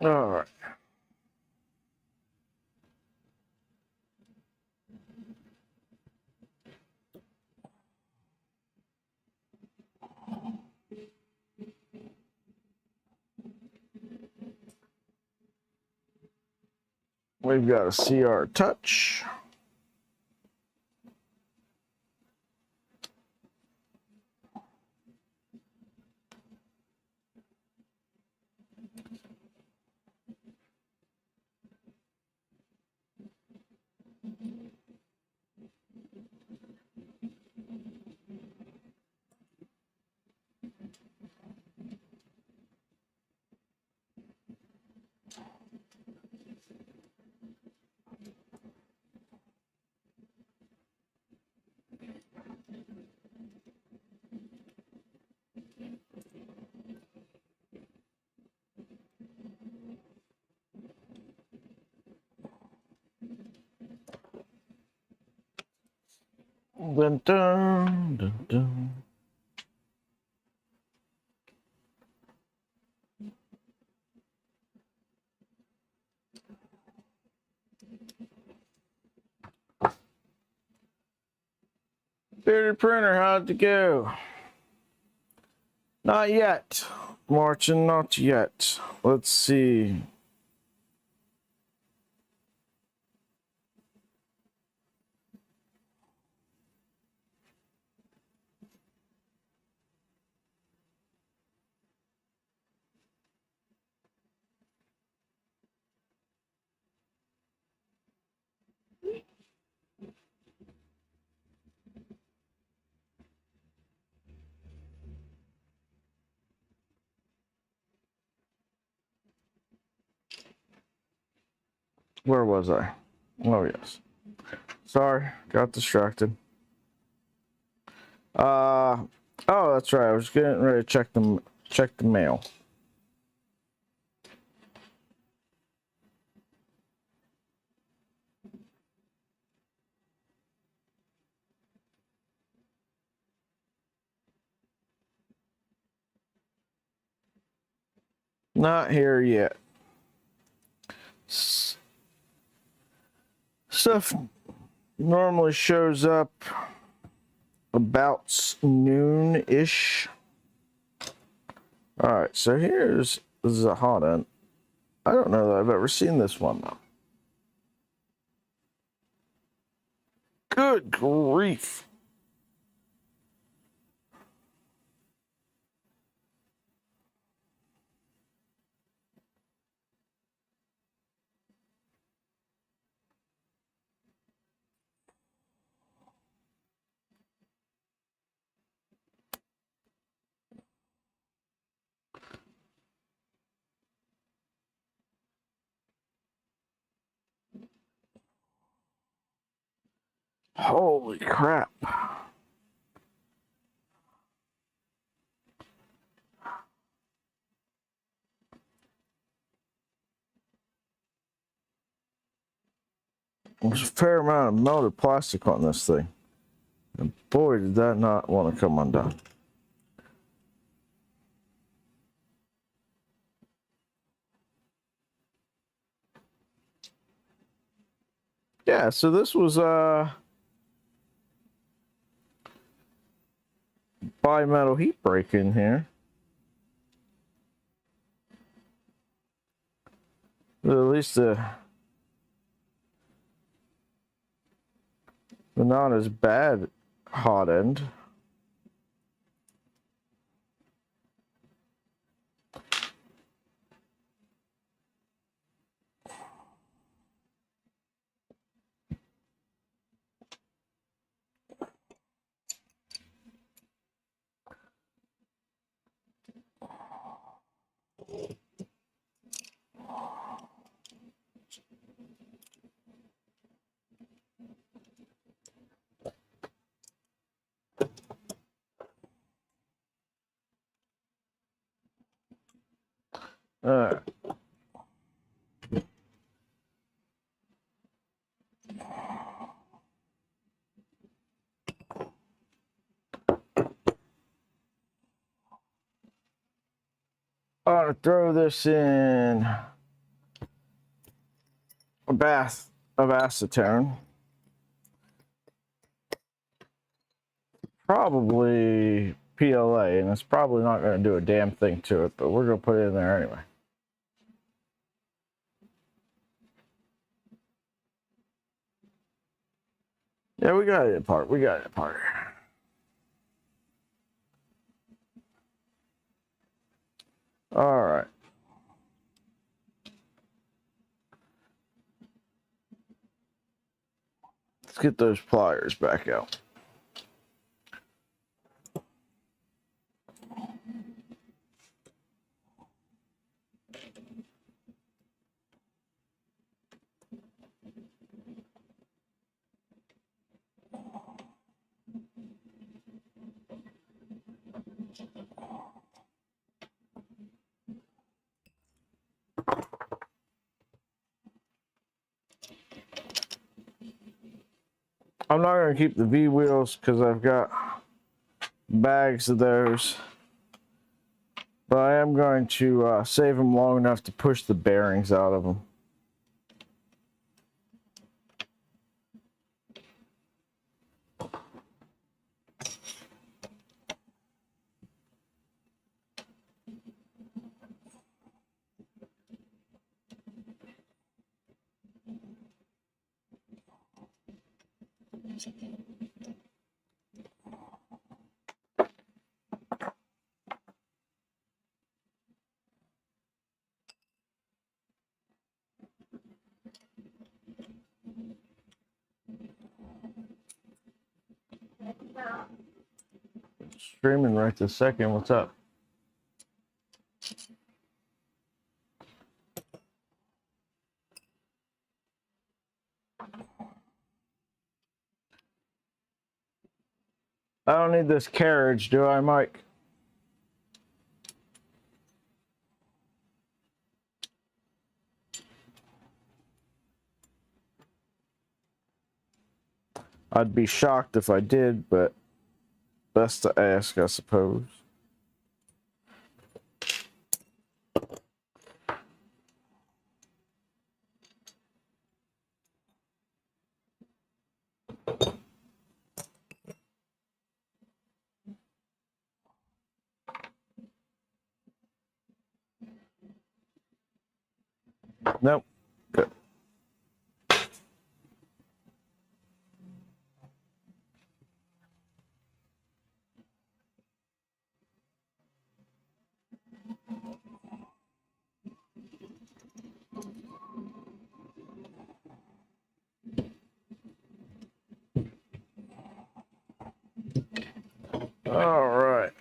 All right. We've got a CR Touch. Dun, dun, dun, dun. Bearded printer, how'd it go? Not yet. Marching, not yet. Let's see. Where was I? Oh, yes. Sorry, got distracted. Oh, that's right. I was getting ready to check the mail. Not here yet. Stuff normally shows up about noon-ish. All right, so this is a hot end. I don't know that I've ever seen this one though. Good grief. Holy crap. There's a fair amount of melted plastic on this thing. And boy, did that not want to come undone. Yeah, so this was bimetal heat break in here. But at least the not as bad hot end. Alright. I'm gonna throw this in a bath of acetone. Probably PLA, and it's probably not going to do a damn thing to it, but we're going to put it in there anyway. Yeah, we got it apart. We got it apart. All right. Let's get those pliers back out. I'm not going to keep the V wheels because I've got bags of those. But I am going to save them long enough to push the bearings out of them. Streaming right this second. What's up? I don't need this carriage, do I, Mike? I'd be shocked if I did, but best to ask, I suppose. Nope. Good. All right.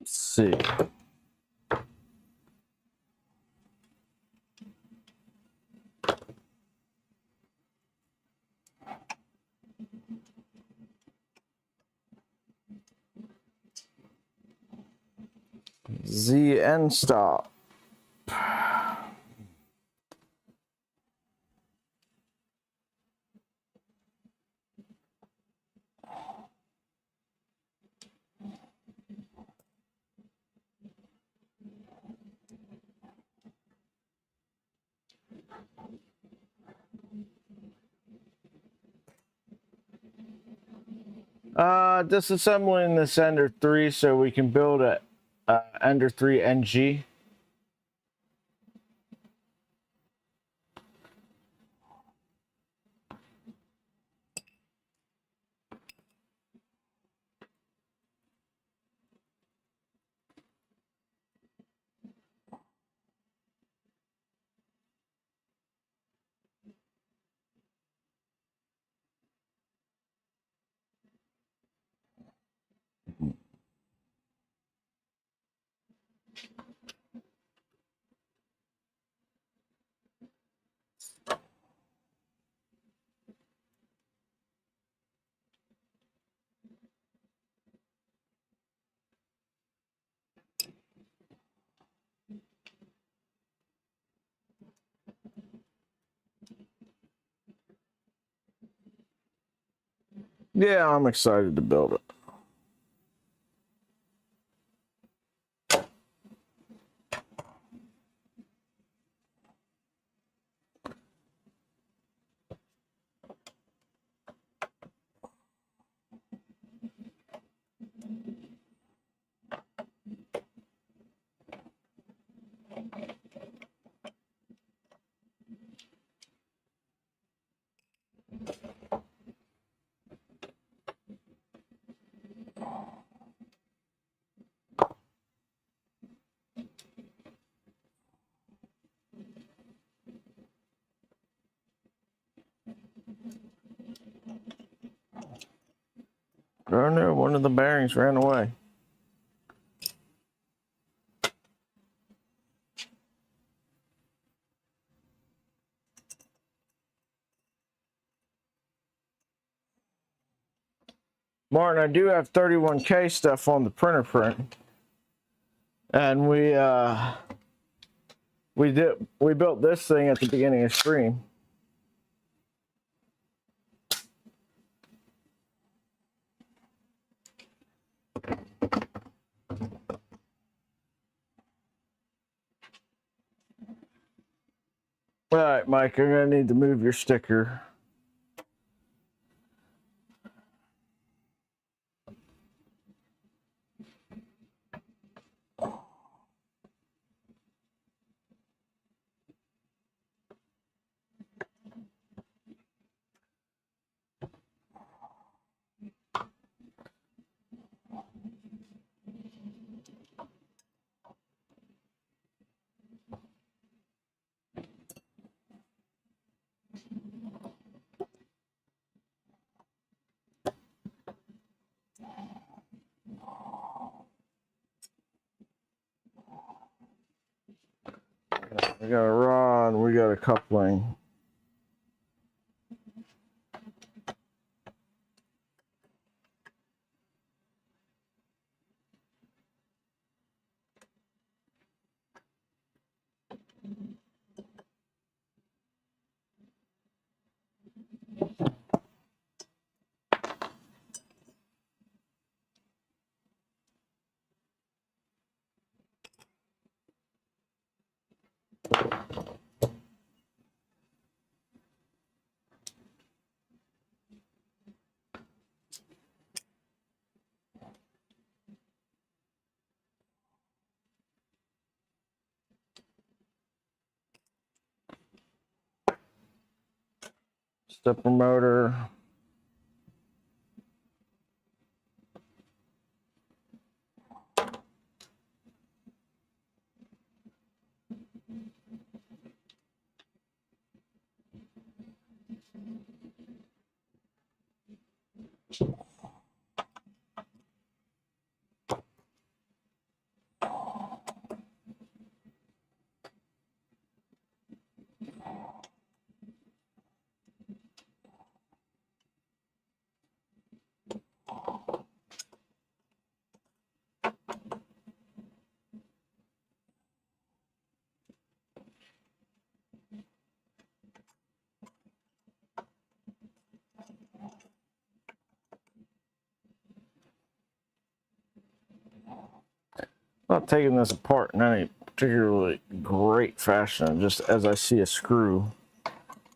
Let's see. ZN stop. Disassembling this Ender 3 so we can build a Ender 3 NG. Yeah, I'm excited to build it. Oh no, one of the bearings ran away. Martin, I do have 31K stuff on the printer print. And we built this thing at the beginning of stream. All right, Mike, I'm gonna need to move your sticker. We got a rod, we got a coupling. Stepper motor. Not taking this apart in any particularly great fashion. Just as I see a screw,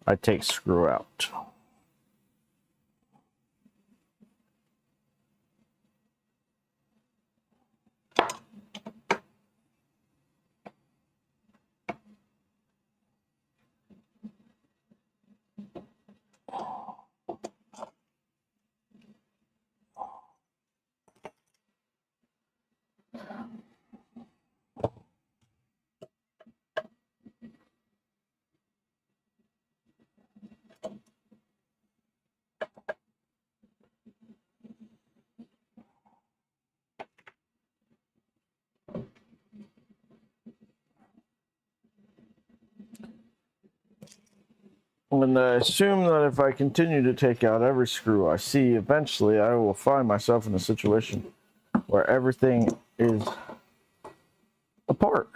I take screw out. And I assume that if I continue to take out every screw I see, eventually I will find myself in a situation where everything is apart.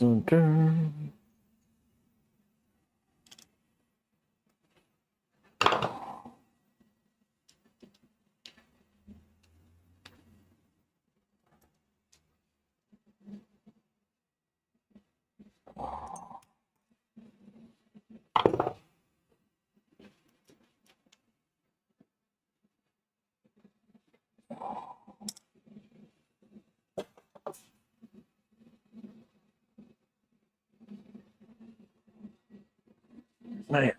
Dun. Man.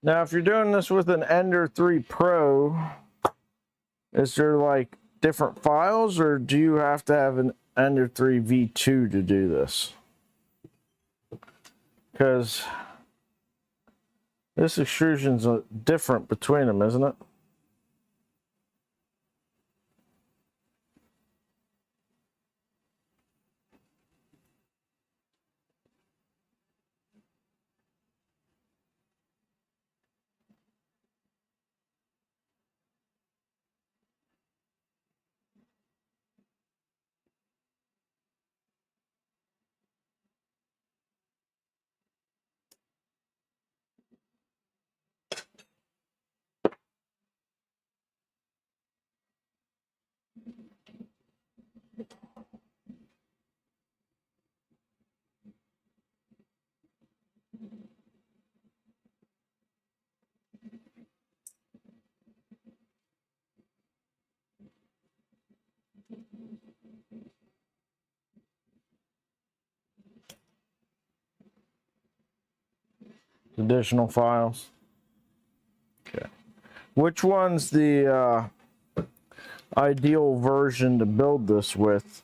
Now, if you're doing this with an Ender 3 Pro, is there like different files, or do you have to have an Ender 3 V2 to do this? Because this extrusion's different between them, isn't it? Additional files. Okay. Which one's the ideal version to build this with?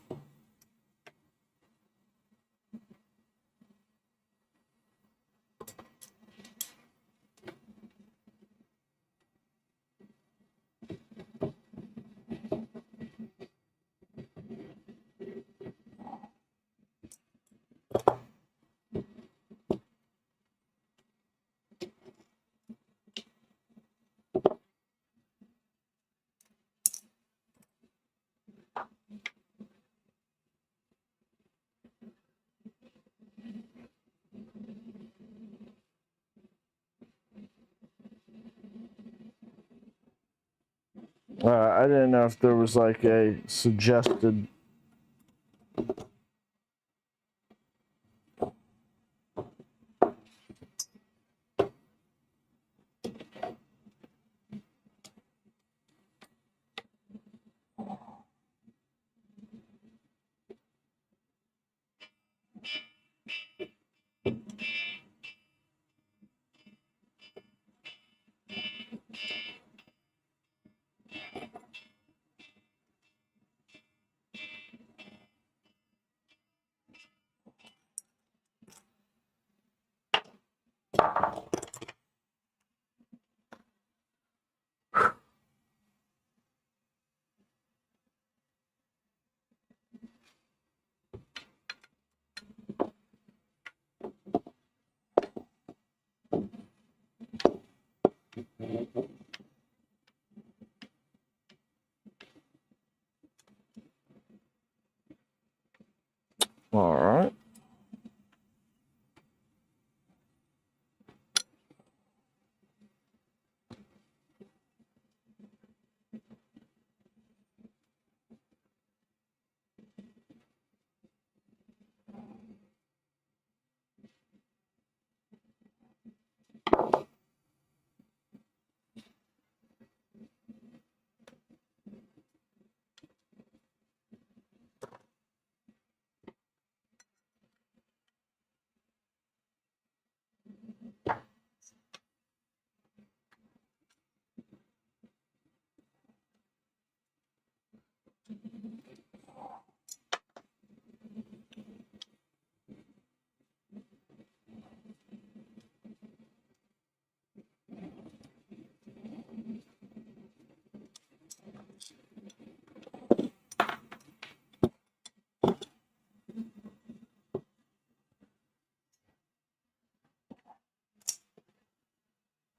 I didn't know if there was like a suggested.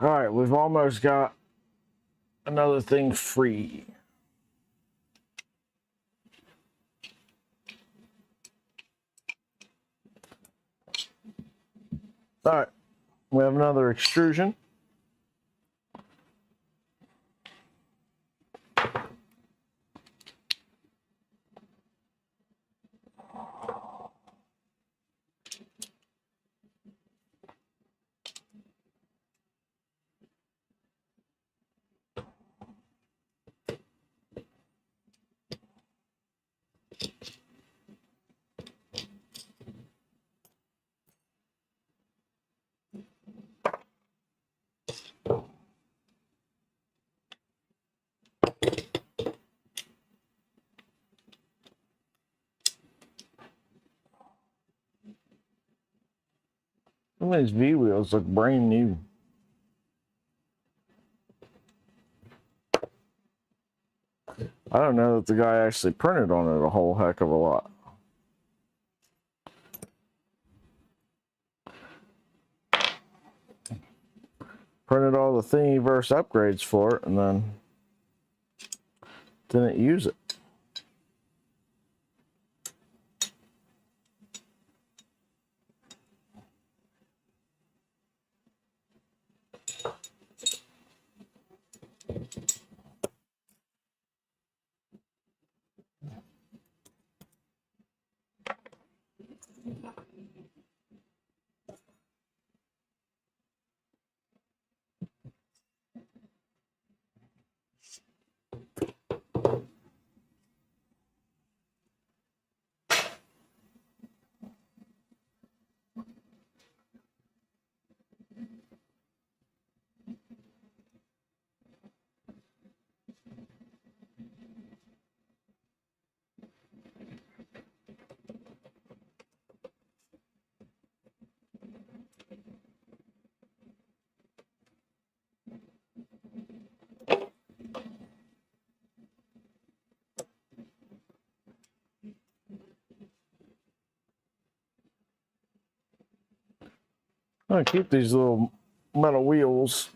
All right, we've almost got another thing free. All right, we have another extrusion. Some of these V wheels look brand new. I don't know that the guy actually printed on it a whole heck of a lot. Printed all the Thingiverse upgrades for it and then didn't use it. I'm gonna keep these little metal wheels.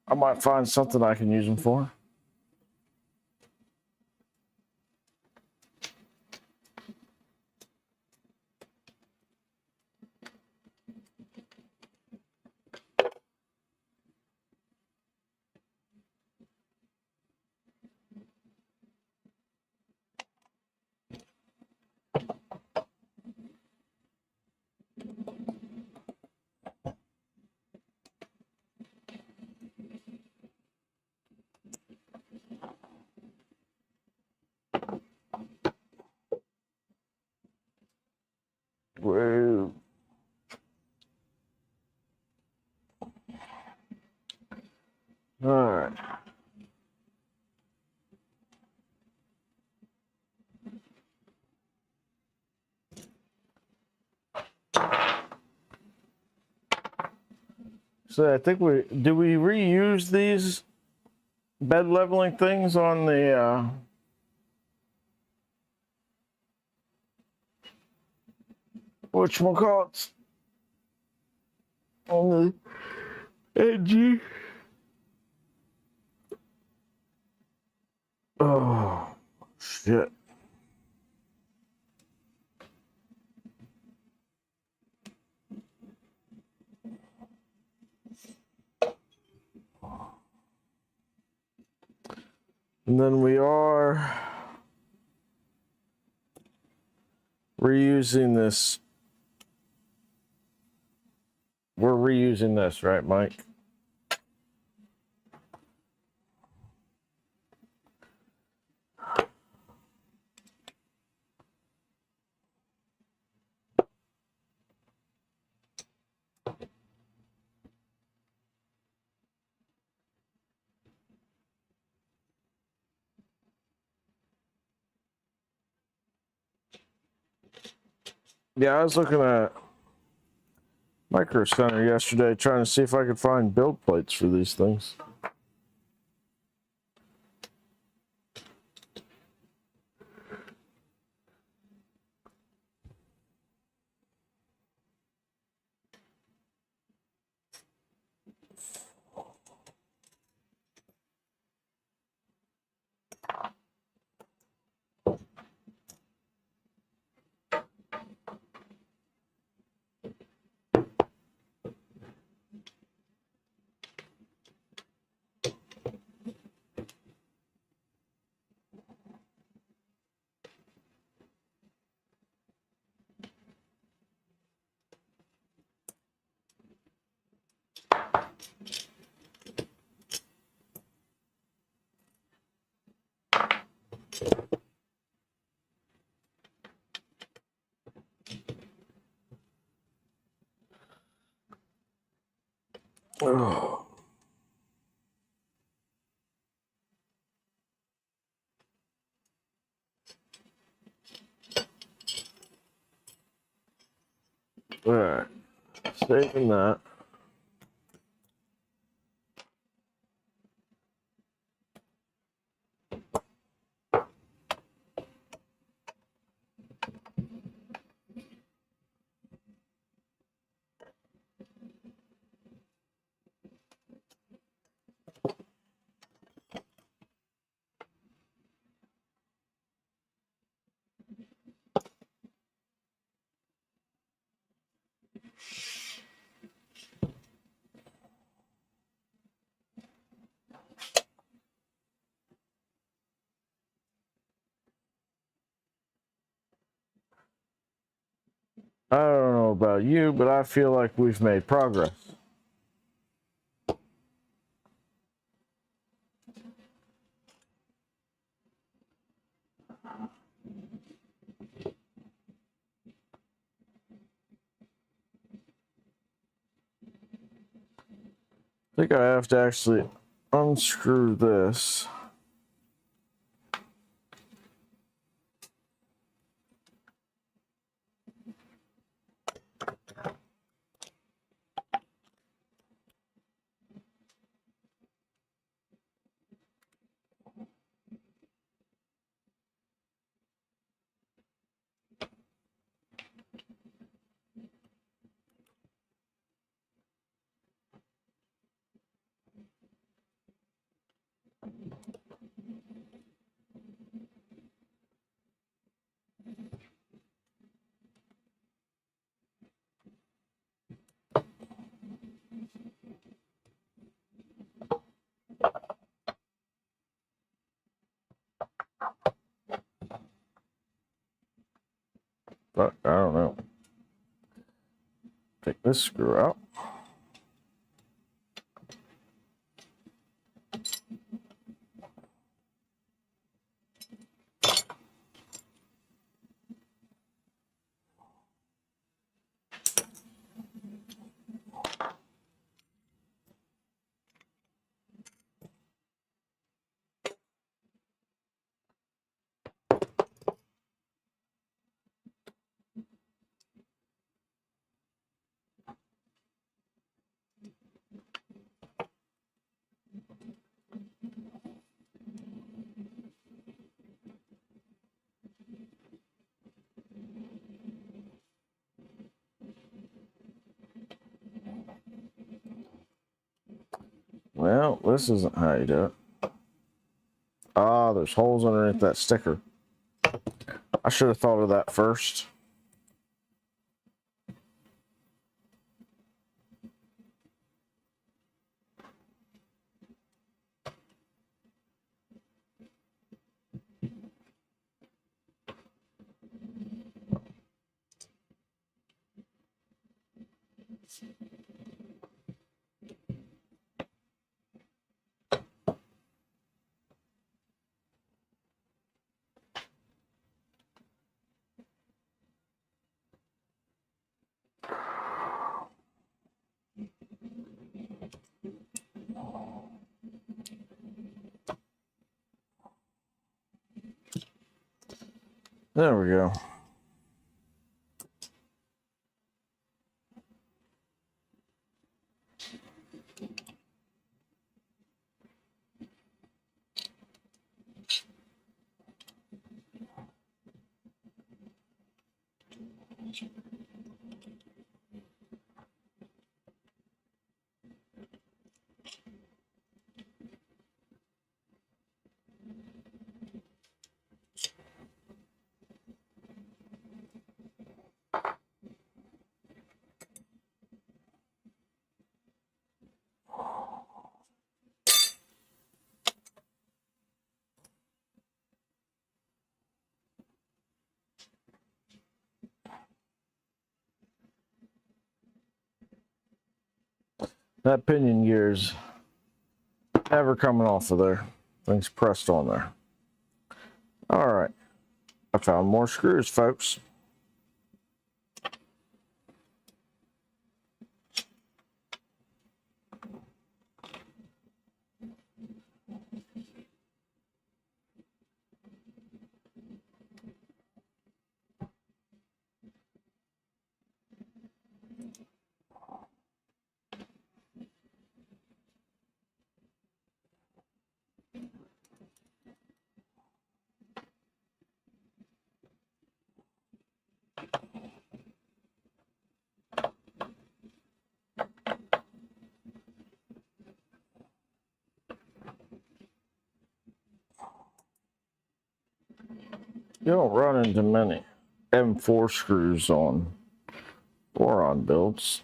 I might find something I can use them for. Whoa. All right. So I think we reuse these bed leveling things on the whatchamacallits on the edgy. Oh shit. And then we are reusing this. We're reusing this, right, Mike? Yeah, I was looking at Micro Center yesterday trying to see if I could find build plates for these things. Oh. All right, saving that. I don't know about you, but I feel like we've made progress. I think I have to actually unscrew this. But I don't know. Take this screw out. Well, this isn't how you do it. Ah, there's holes underneath that sticker. I should have thought of that first. There we go. That pinion gear's never coming off of there. Things pressed on there. All right. I found more screws, folks. You don't run into many M4 screws on boron builds.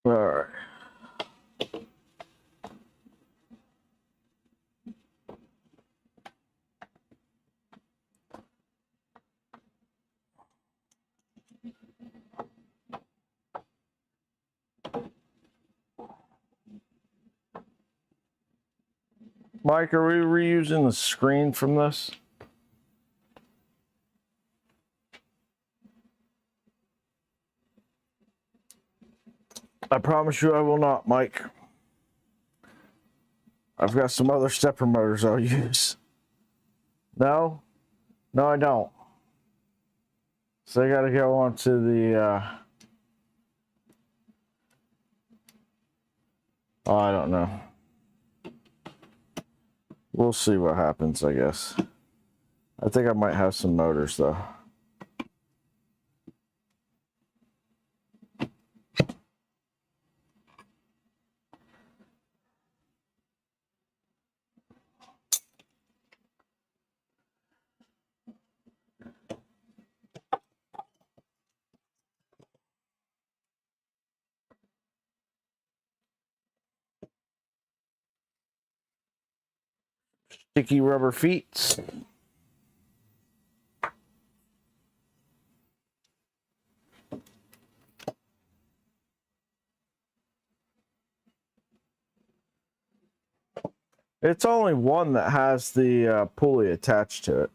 All right. Mike, are we reusing the screen from this? I promise you I will not, Mike. I've got some other stepper motors I'll use. No? No, I don't. So I gotta go on to the, oh, I don't know. We'll see what happens, I guess. I think I might have some motors, though. Sticky rubber feet. It's only one that has the pulley attached to it.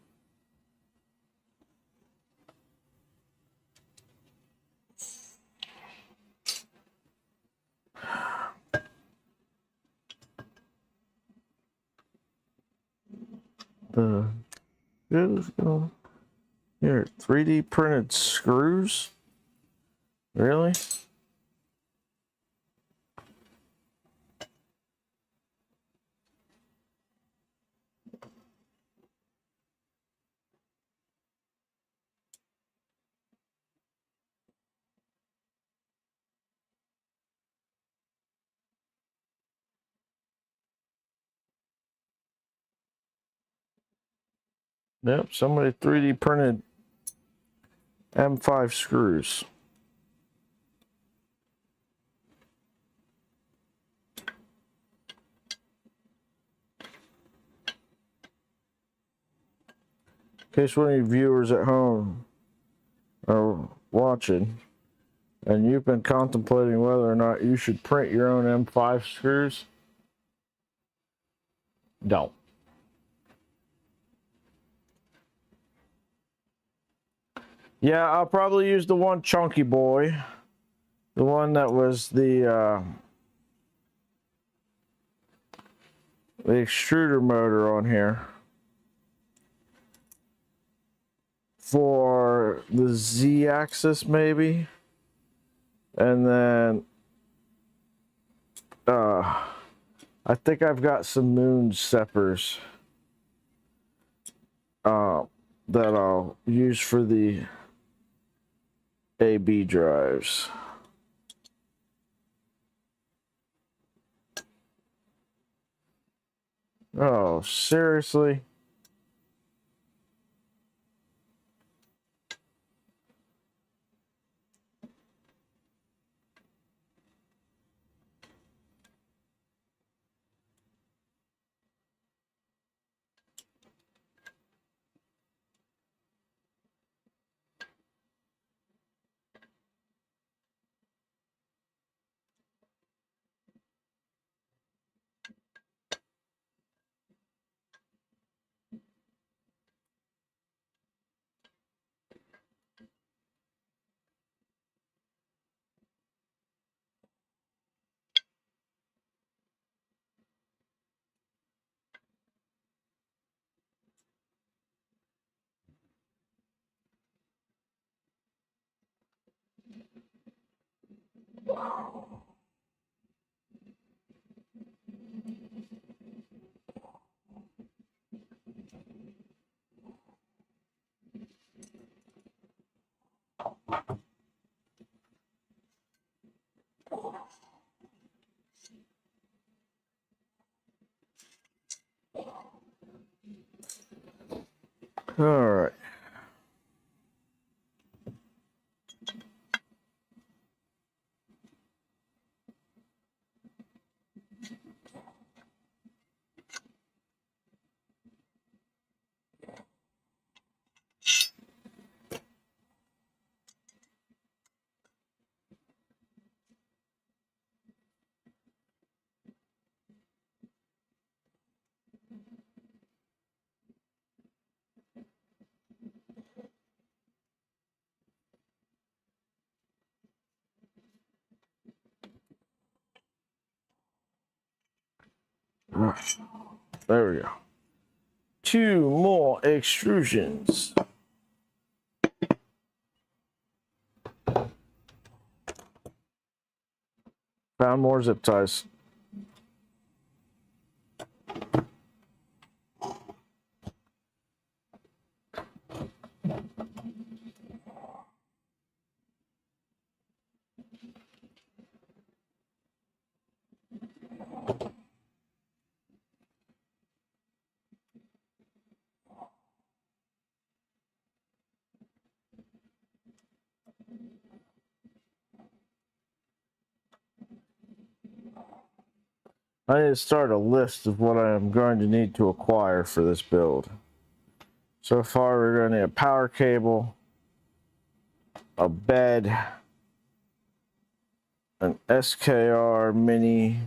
The here 3D printed screws. Really? Yep, somebody 3D printed M5 screws. case one of you viewers at home are watching and you've been contemplating whether or not you should print your own M5 screws, don't. Yeah, I'll probably use the one chunky boy. The one that was the extruder motor on here. For the Z-axis maybe. And then I think I've got some moon steppers that I'll use for the AB drives. Oh, seriously? All right. There we go. 2 more extrusions. Found more zip ties. I need to start a list of what I am going to need to acquire for this build. So far, we're going to need a power cable, a bed, an SKR mini,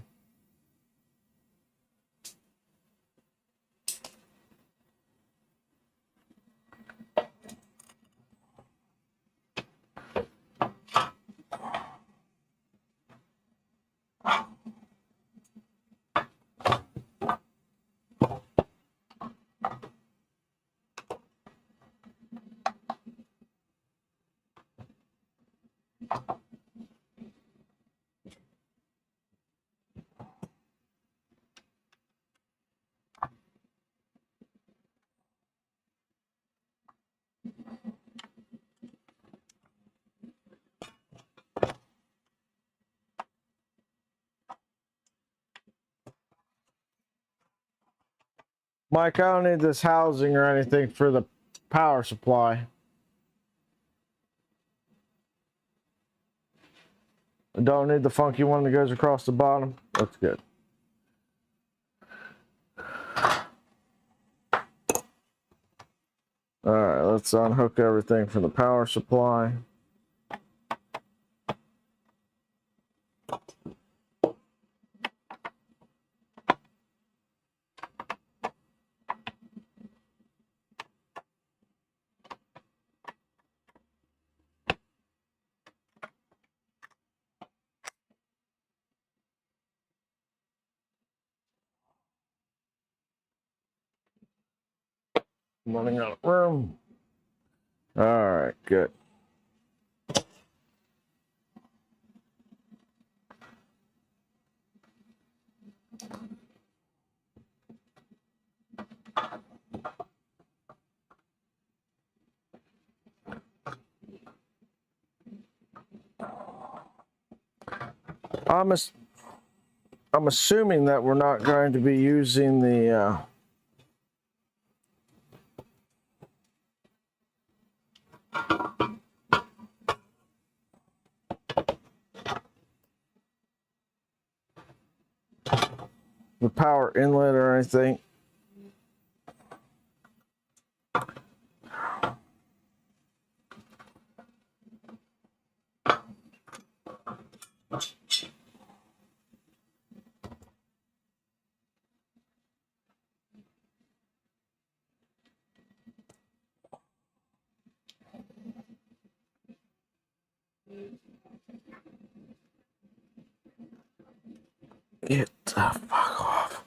Mike, I don't need this housing or anything for the power supply. I don't need the funky one that goes across the bottom. That's good. All right, let's unhook everything from the power supply. Running out of room. All right, good. I'm assuming that we're not going to be using the power inlet or anything. Get the fuck off,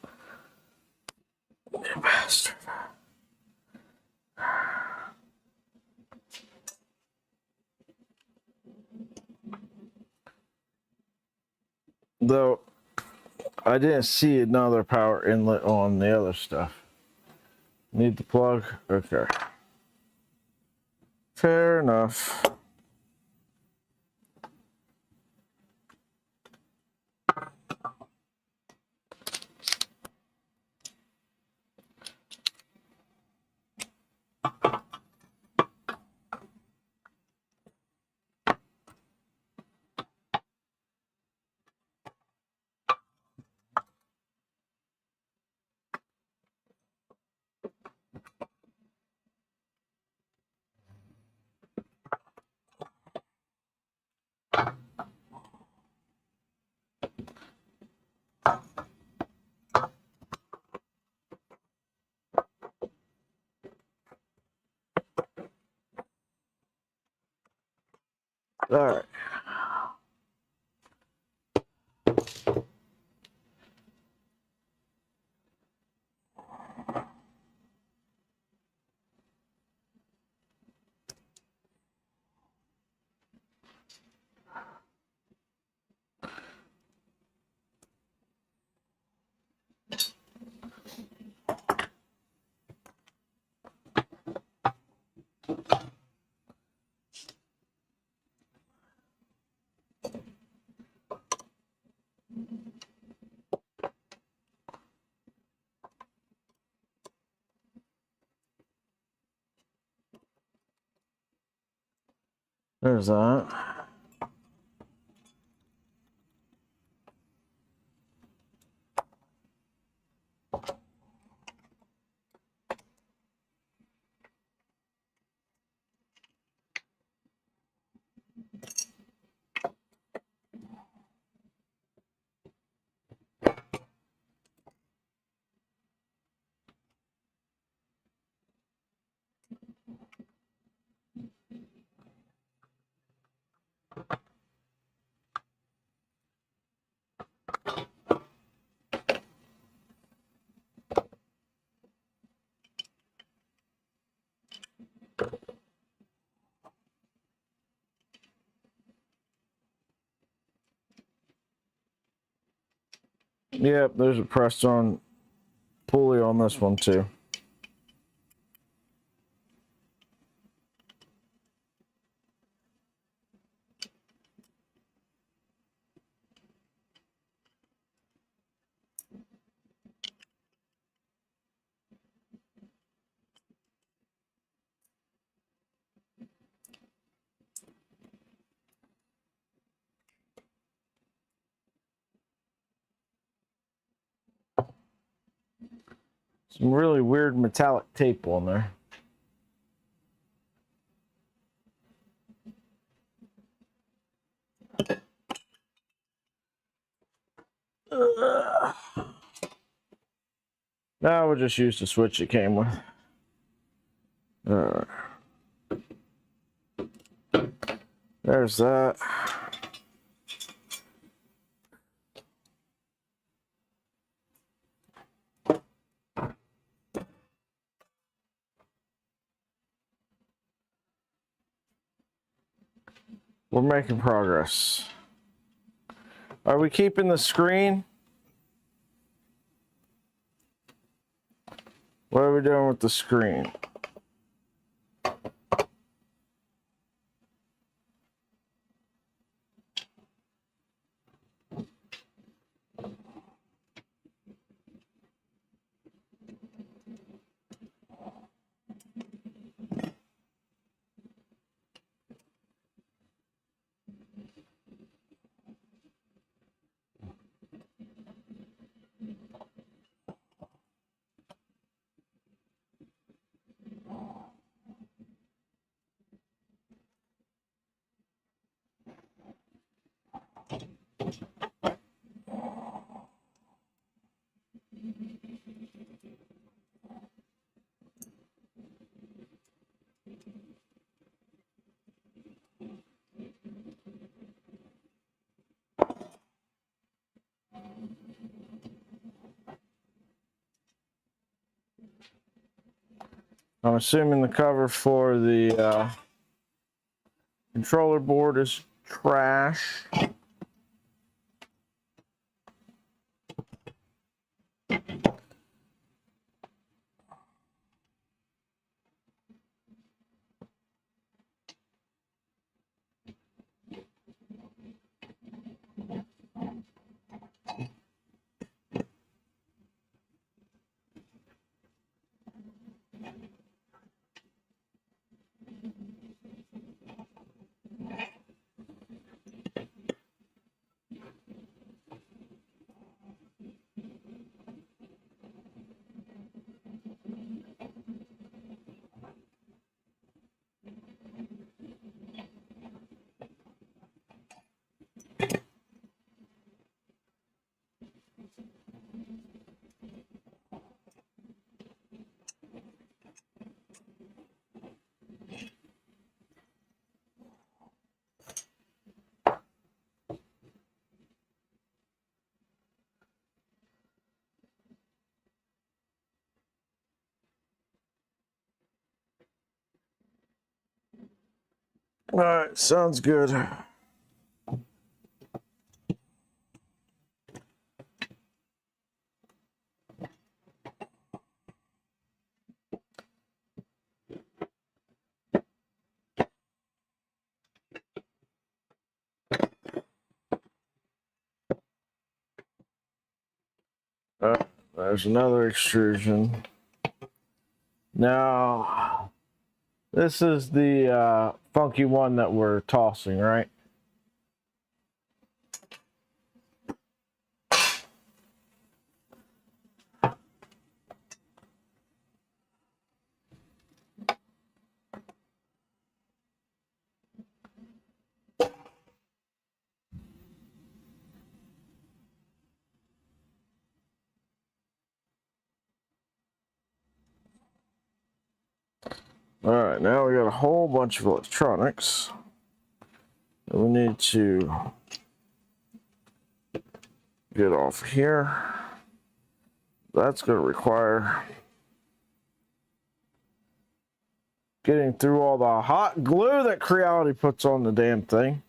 you bastard. Though I didn't see another power inlet on the other stuff. Need the plug? Okay. Fair enough. All right. There's that. Yep, there's a pressed on pulley on this one too. Some really weird metallic tape on there. Now we'll just use the switch it came with. There's that. We're making progress. Are we keeping the screen? What are we doing with the screen? I'm assuming the cover for the controller board is trash. All right, sounds good. There's another extrusion. Now, this is the funky one that we're tossing, right? All right, now we got a whole bunch of electronics that we need to get off here. That's going to require getting through all the hot glue that Creality puts on the damn thing.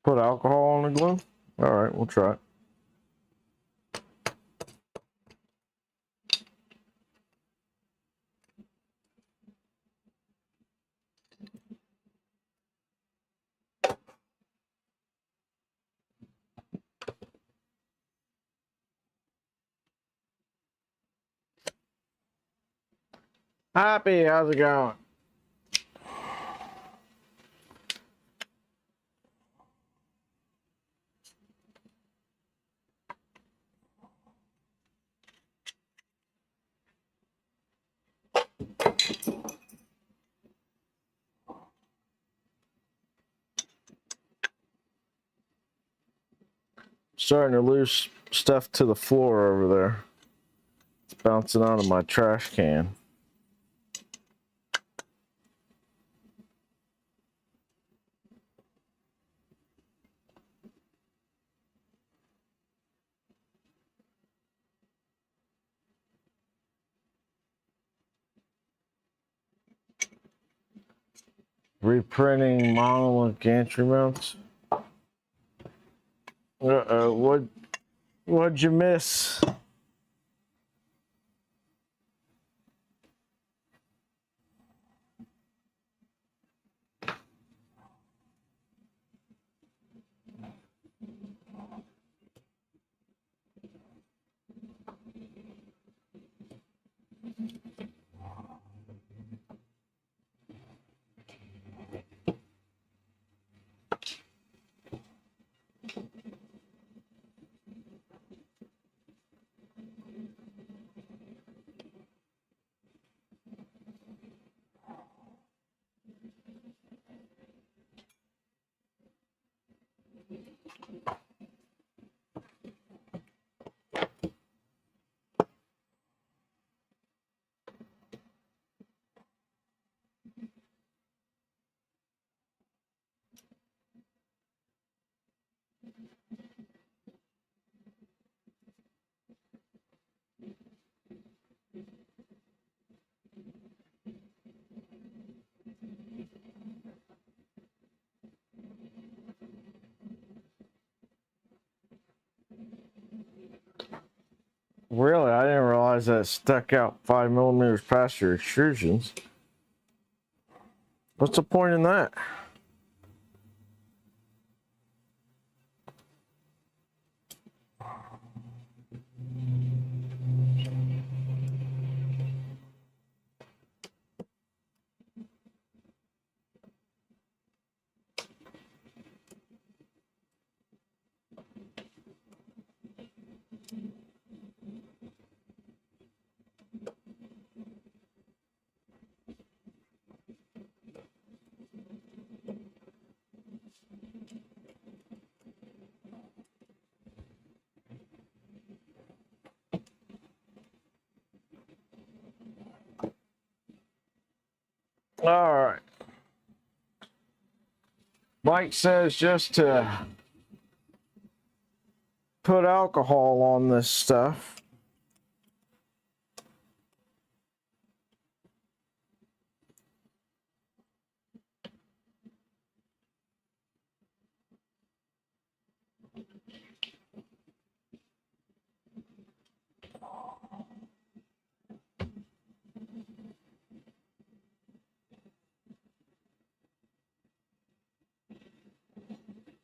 Put alcohol on the glue? All right, we'll try it. Happy, how's it going? Starting to lose stuff to the floor over there. It's bouncing out of my trash can. Reprinting monolith gantry mounts. Uh-oh, what'd you miss? Really, I didn't realize that it stuck out 5 millimeters past your extrusions. What's the point in that? All right. Mike says just to put alcohol on this stuff.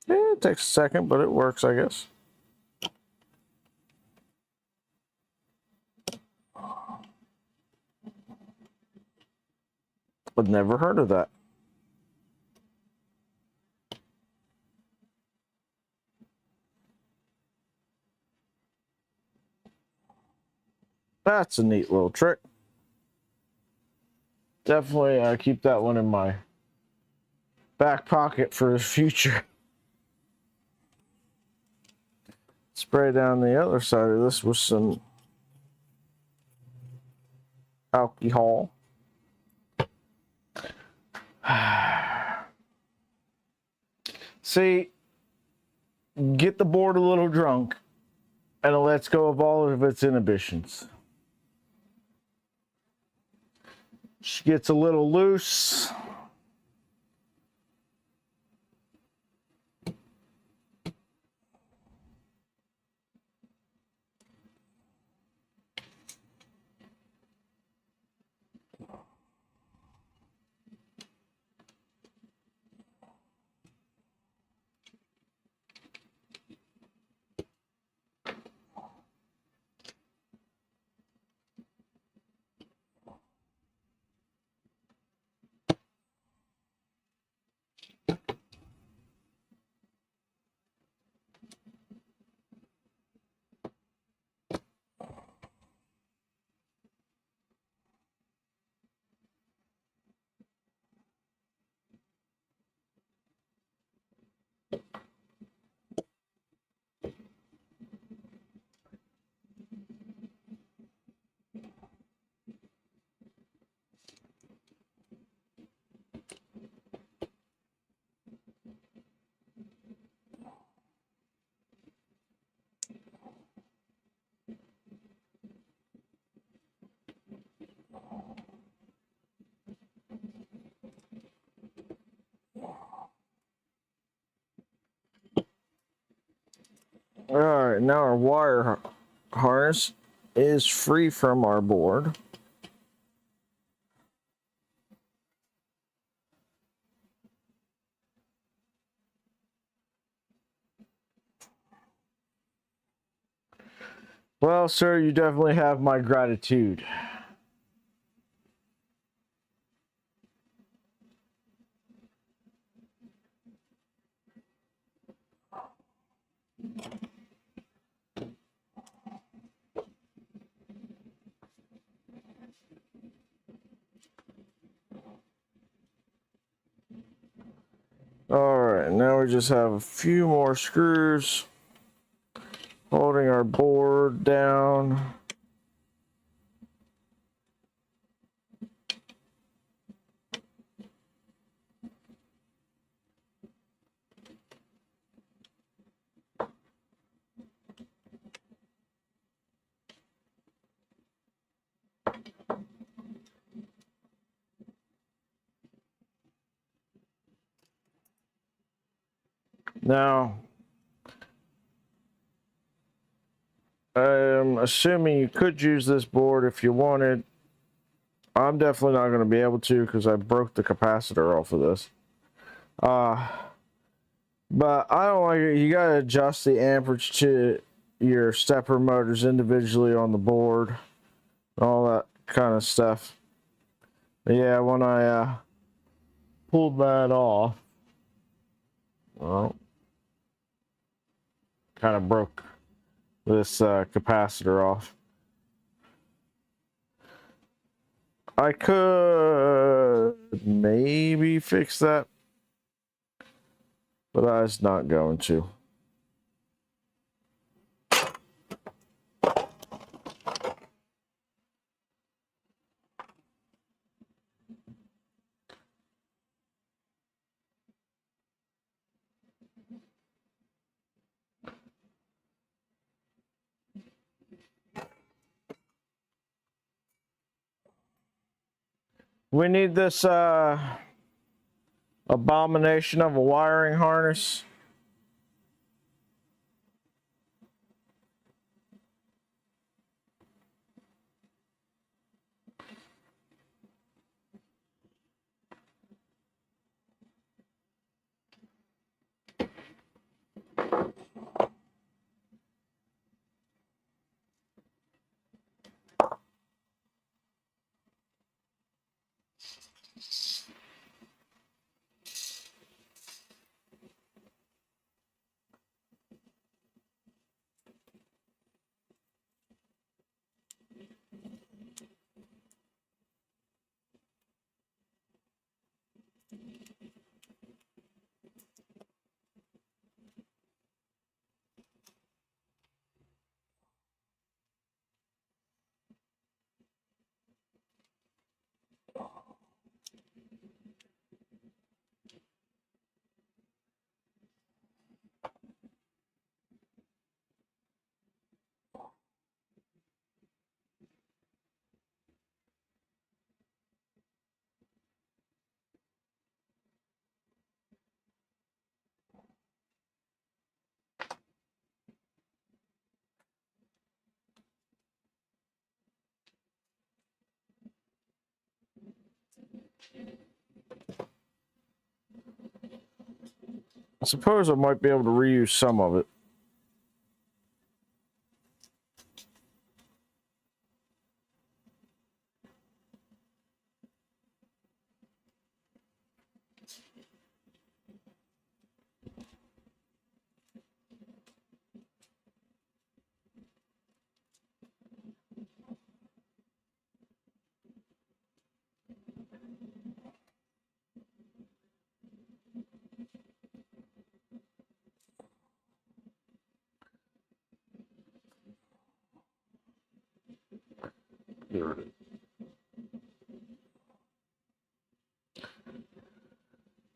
Yeah, it takes a second, but it works, I guess. I've never heard of that. That's a neat little trick. Definitely keep that one in my back pocket for the future. Spray down the other side of this with some alcohol. See, get the board a little drunk and it lets go of all of its inhibitions. She gets a little loose. All right, now our wire harness is free from our board. Well, sir, you definitely have my gratitude. All right, now we just have a few more screws holding our board down. Now, I'm assuming you could use this board if you wanted. I'm definitely not going to be able to because I broke the capacitor off of this. But I don't like it. You got to adjust the amperage to your stepper motors individually on the board, all that kind of stuff. But yeah, when I pulled that off, well, kind of broke this capacitor off. I could maybe fix that, but I was not going to. We need this abomination of a wiring harness. I suppose I might be able to reuse some of it.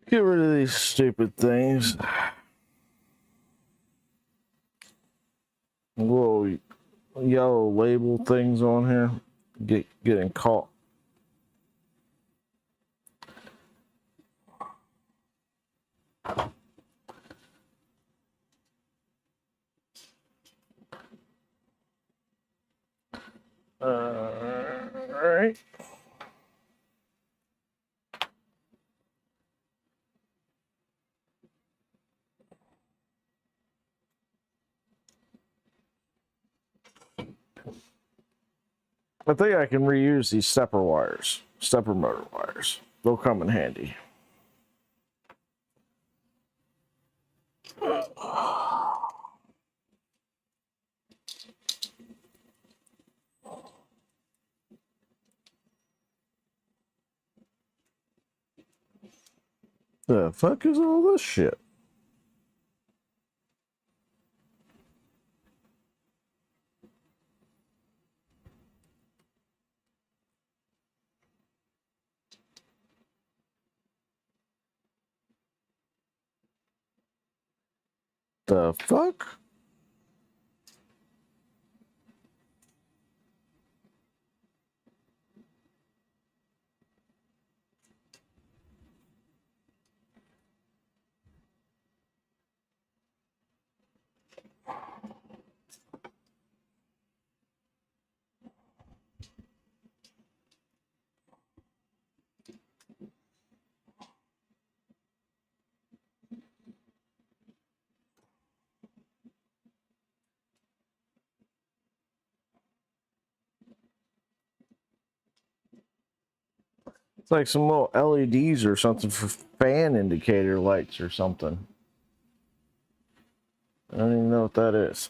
Get rid of these stupid things. Little yellow label things on here. Getting caught. All right. I think I can reuse these stepper wires, stepper motor wires. They'll come in handy. The fuck is all this shit? The fuck? It's like some little LEDs or something for fan indicator lights or something. I don't even know what that is.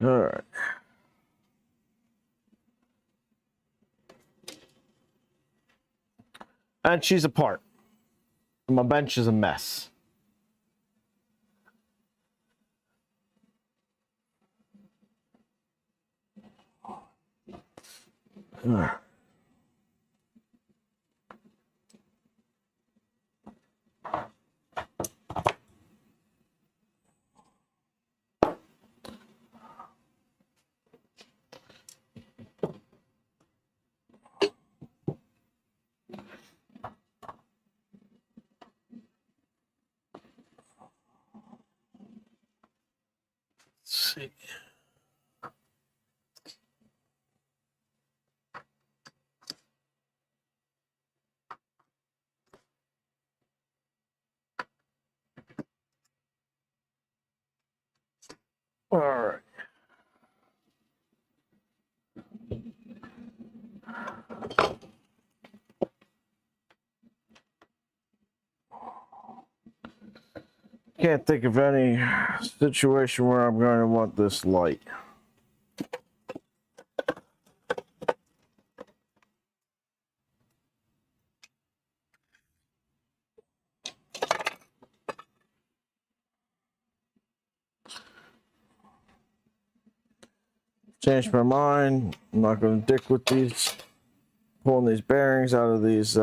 All right. And she's apart. My bench is a mess. All right. Let's see. All right. Can't think of any situation where I'm going to want this light. Changed my mind. I'm not going to dick with these, pulling these bearings out of these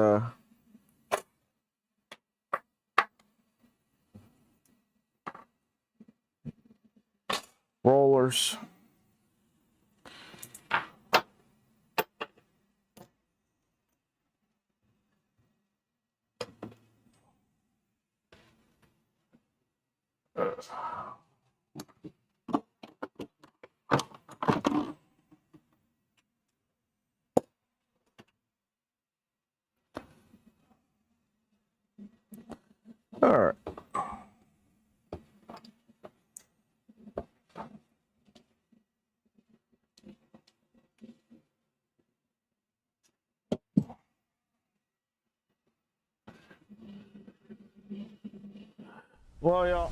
rollers. All right. Well, y'all.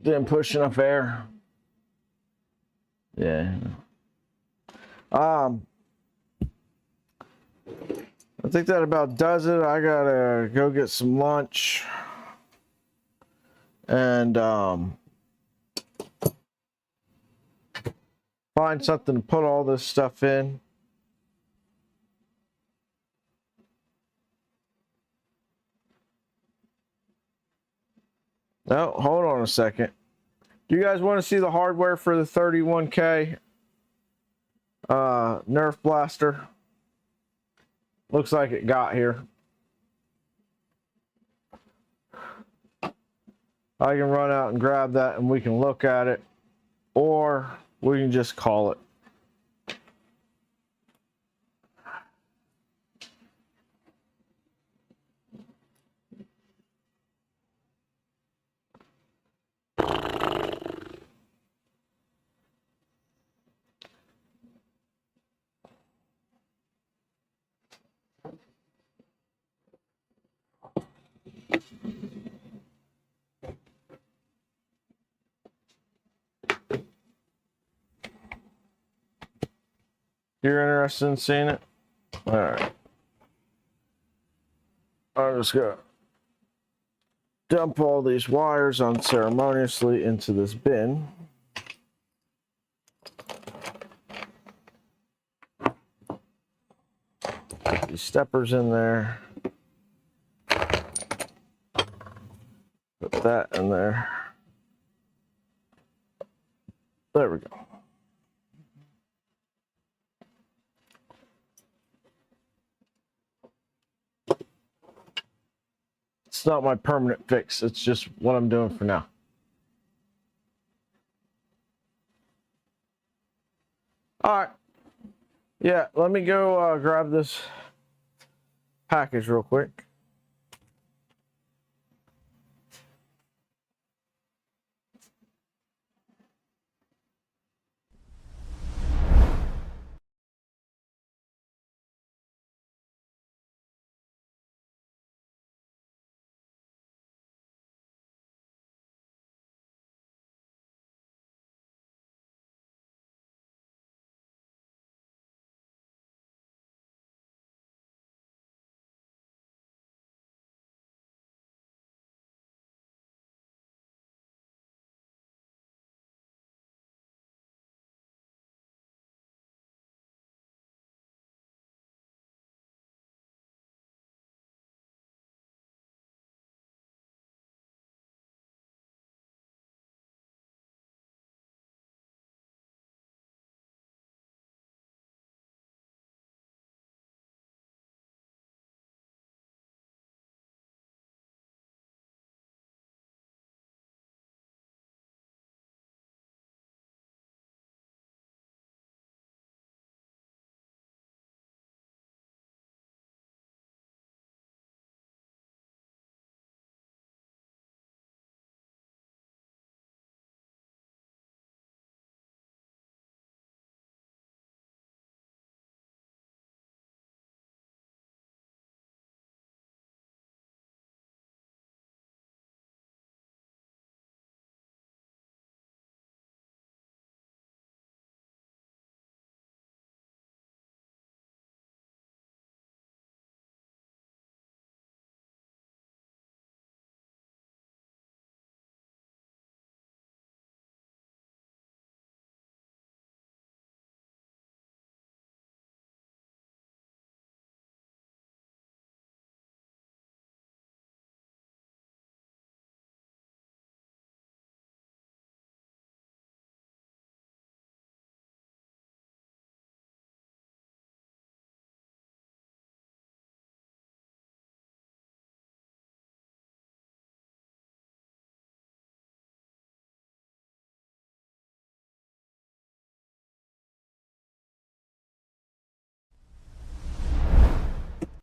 Didn't push enough air. Yeah. I think that about does it. I gotta go get some lunch and find something to put all this stuff in. No, hold on a second. Do you guys want to see the hardware for the 31K Nerf blaster? Looks like it got here. I can run out and grab that and we can look at it, or we can just call it. You're interested in seeing it? All right. I'm just gonna dump all these wires unceremoniously into this bin. Put these steppers in there. Put that in there. There we go. It's not my permanent fix. It's just what I'm doing for now. All right. Yeah, let me go grab this package real quick.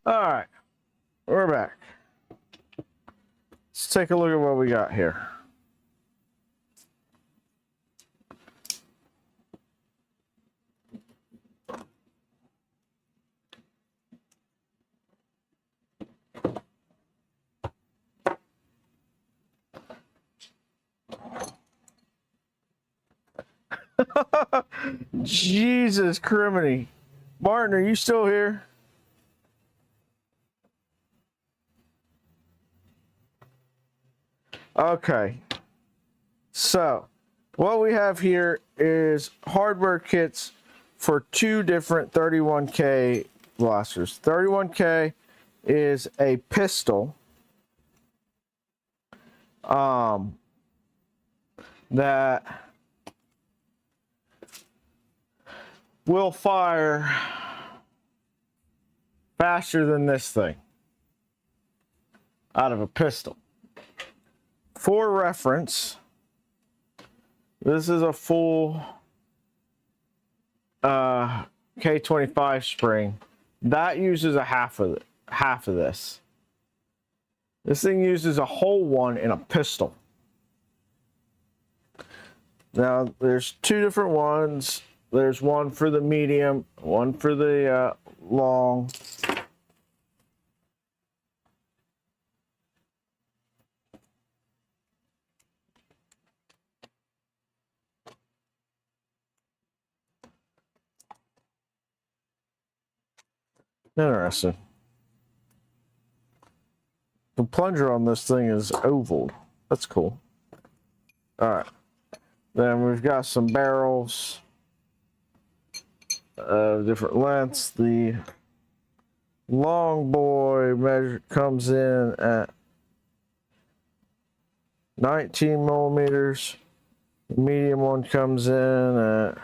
All right, we're back. Let's take a look at what we got here. Jesus criminy. Martin, are you still here? Okay. So, what we have here is hardware kits for two different 31K blasters. 31K is a pistol that will fire faster than this thing out of a pistol. For reference, this is a full K25 spring. That uses a half of this. This thing uses a whole one in a pistol. Now, there's two different ones. There's one for the medium, one for the long. Interesting. The plunger on this thing is oval. That's cool. All right. Then we've got some barrels of different lengths. The long boy measure comes in at 19 millimeters. The medium one comes in at,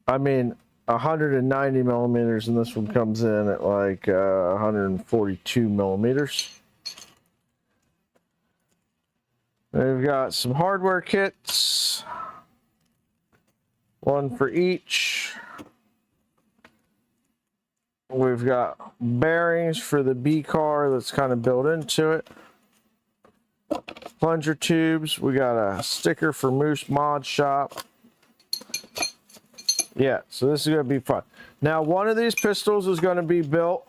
190 millimeters, and this one comes in at like 142 millimeters. We've got some hardware kits, one for each. We've got bearings for the B car that's kind of built into it. Plunger tubes. We got a sticker for Moose Mod Shop. Yeah, so this is going to be fun. Now, one of these pistols is going to be built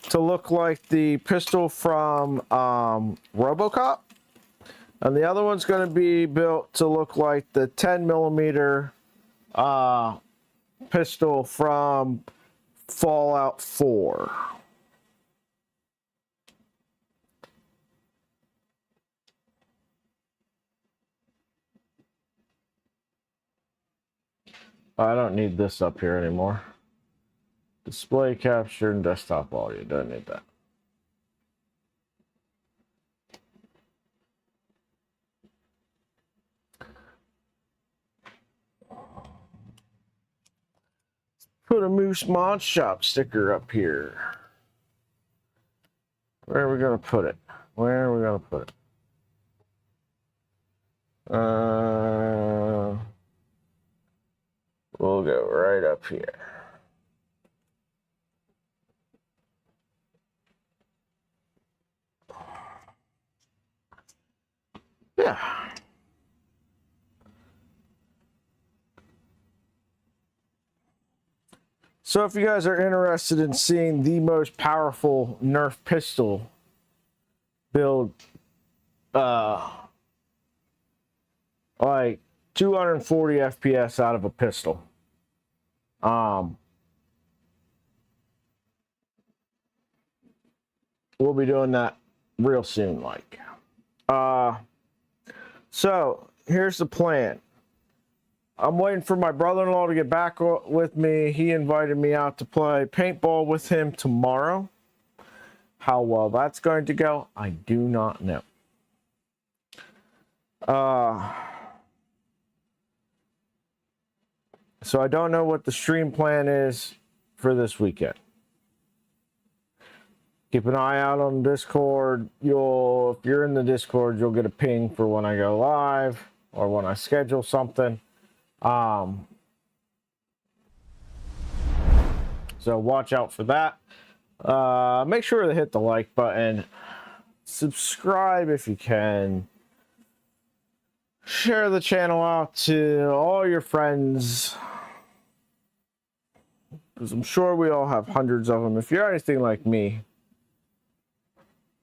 to look like the pistol from RoboCop. And the other one's going to be built to look like the 10 millimeter pistol from Fallout 4. I don't need this up here anymore. Display capture and desktop audio. Don't need that. Put a Moose Mod Shop sticker up here. Where are we going to put it? Where are we going to put it? We'll go right up here. Yeah. So if you guys are interested in seeing the most powerful Nerf pistol build, like 240 FPS out of a pistol, we'll be doing that real soon. So here's the plan. I'm waiting for my brother-in-law to get back with me. He invited me out to play paintball with him tomorrow. How well that's going to go, I do not know. So I don't know what the stream plan is for this weekend. Keep an eye out on Discord. If you're in the Discord, you'll get a ping for when I go live or when I schedule something. So watch out for that. Make sure to hit the like button. Subscribe if you can. Share the channel out to all your friends, because I'm sure we all have hundreds of them. If you're anything like me,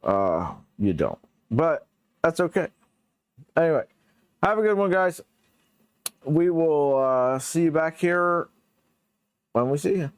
you don't. But that's okay. Anyway, have a good one, guys. we will see you back here when we see you.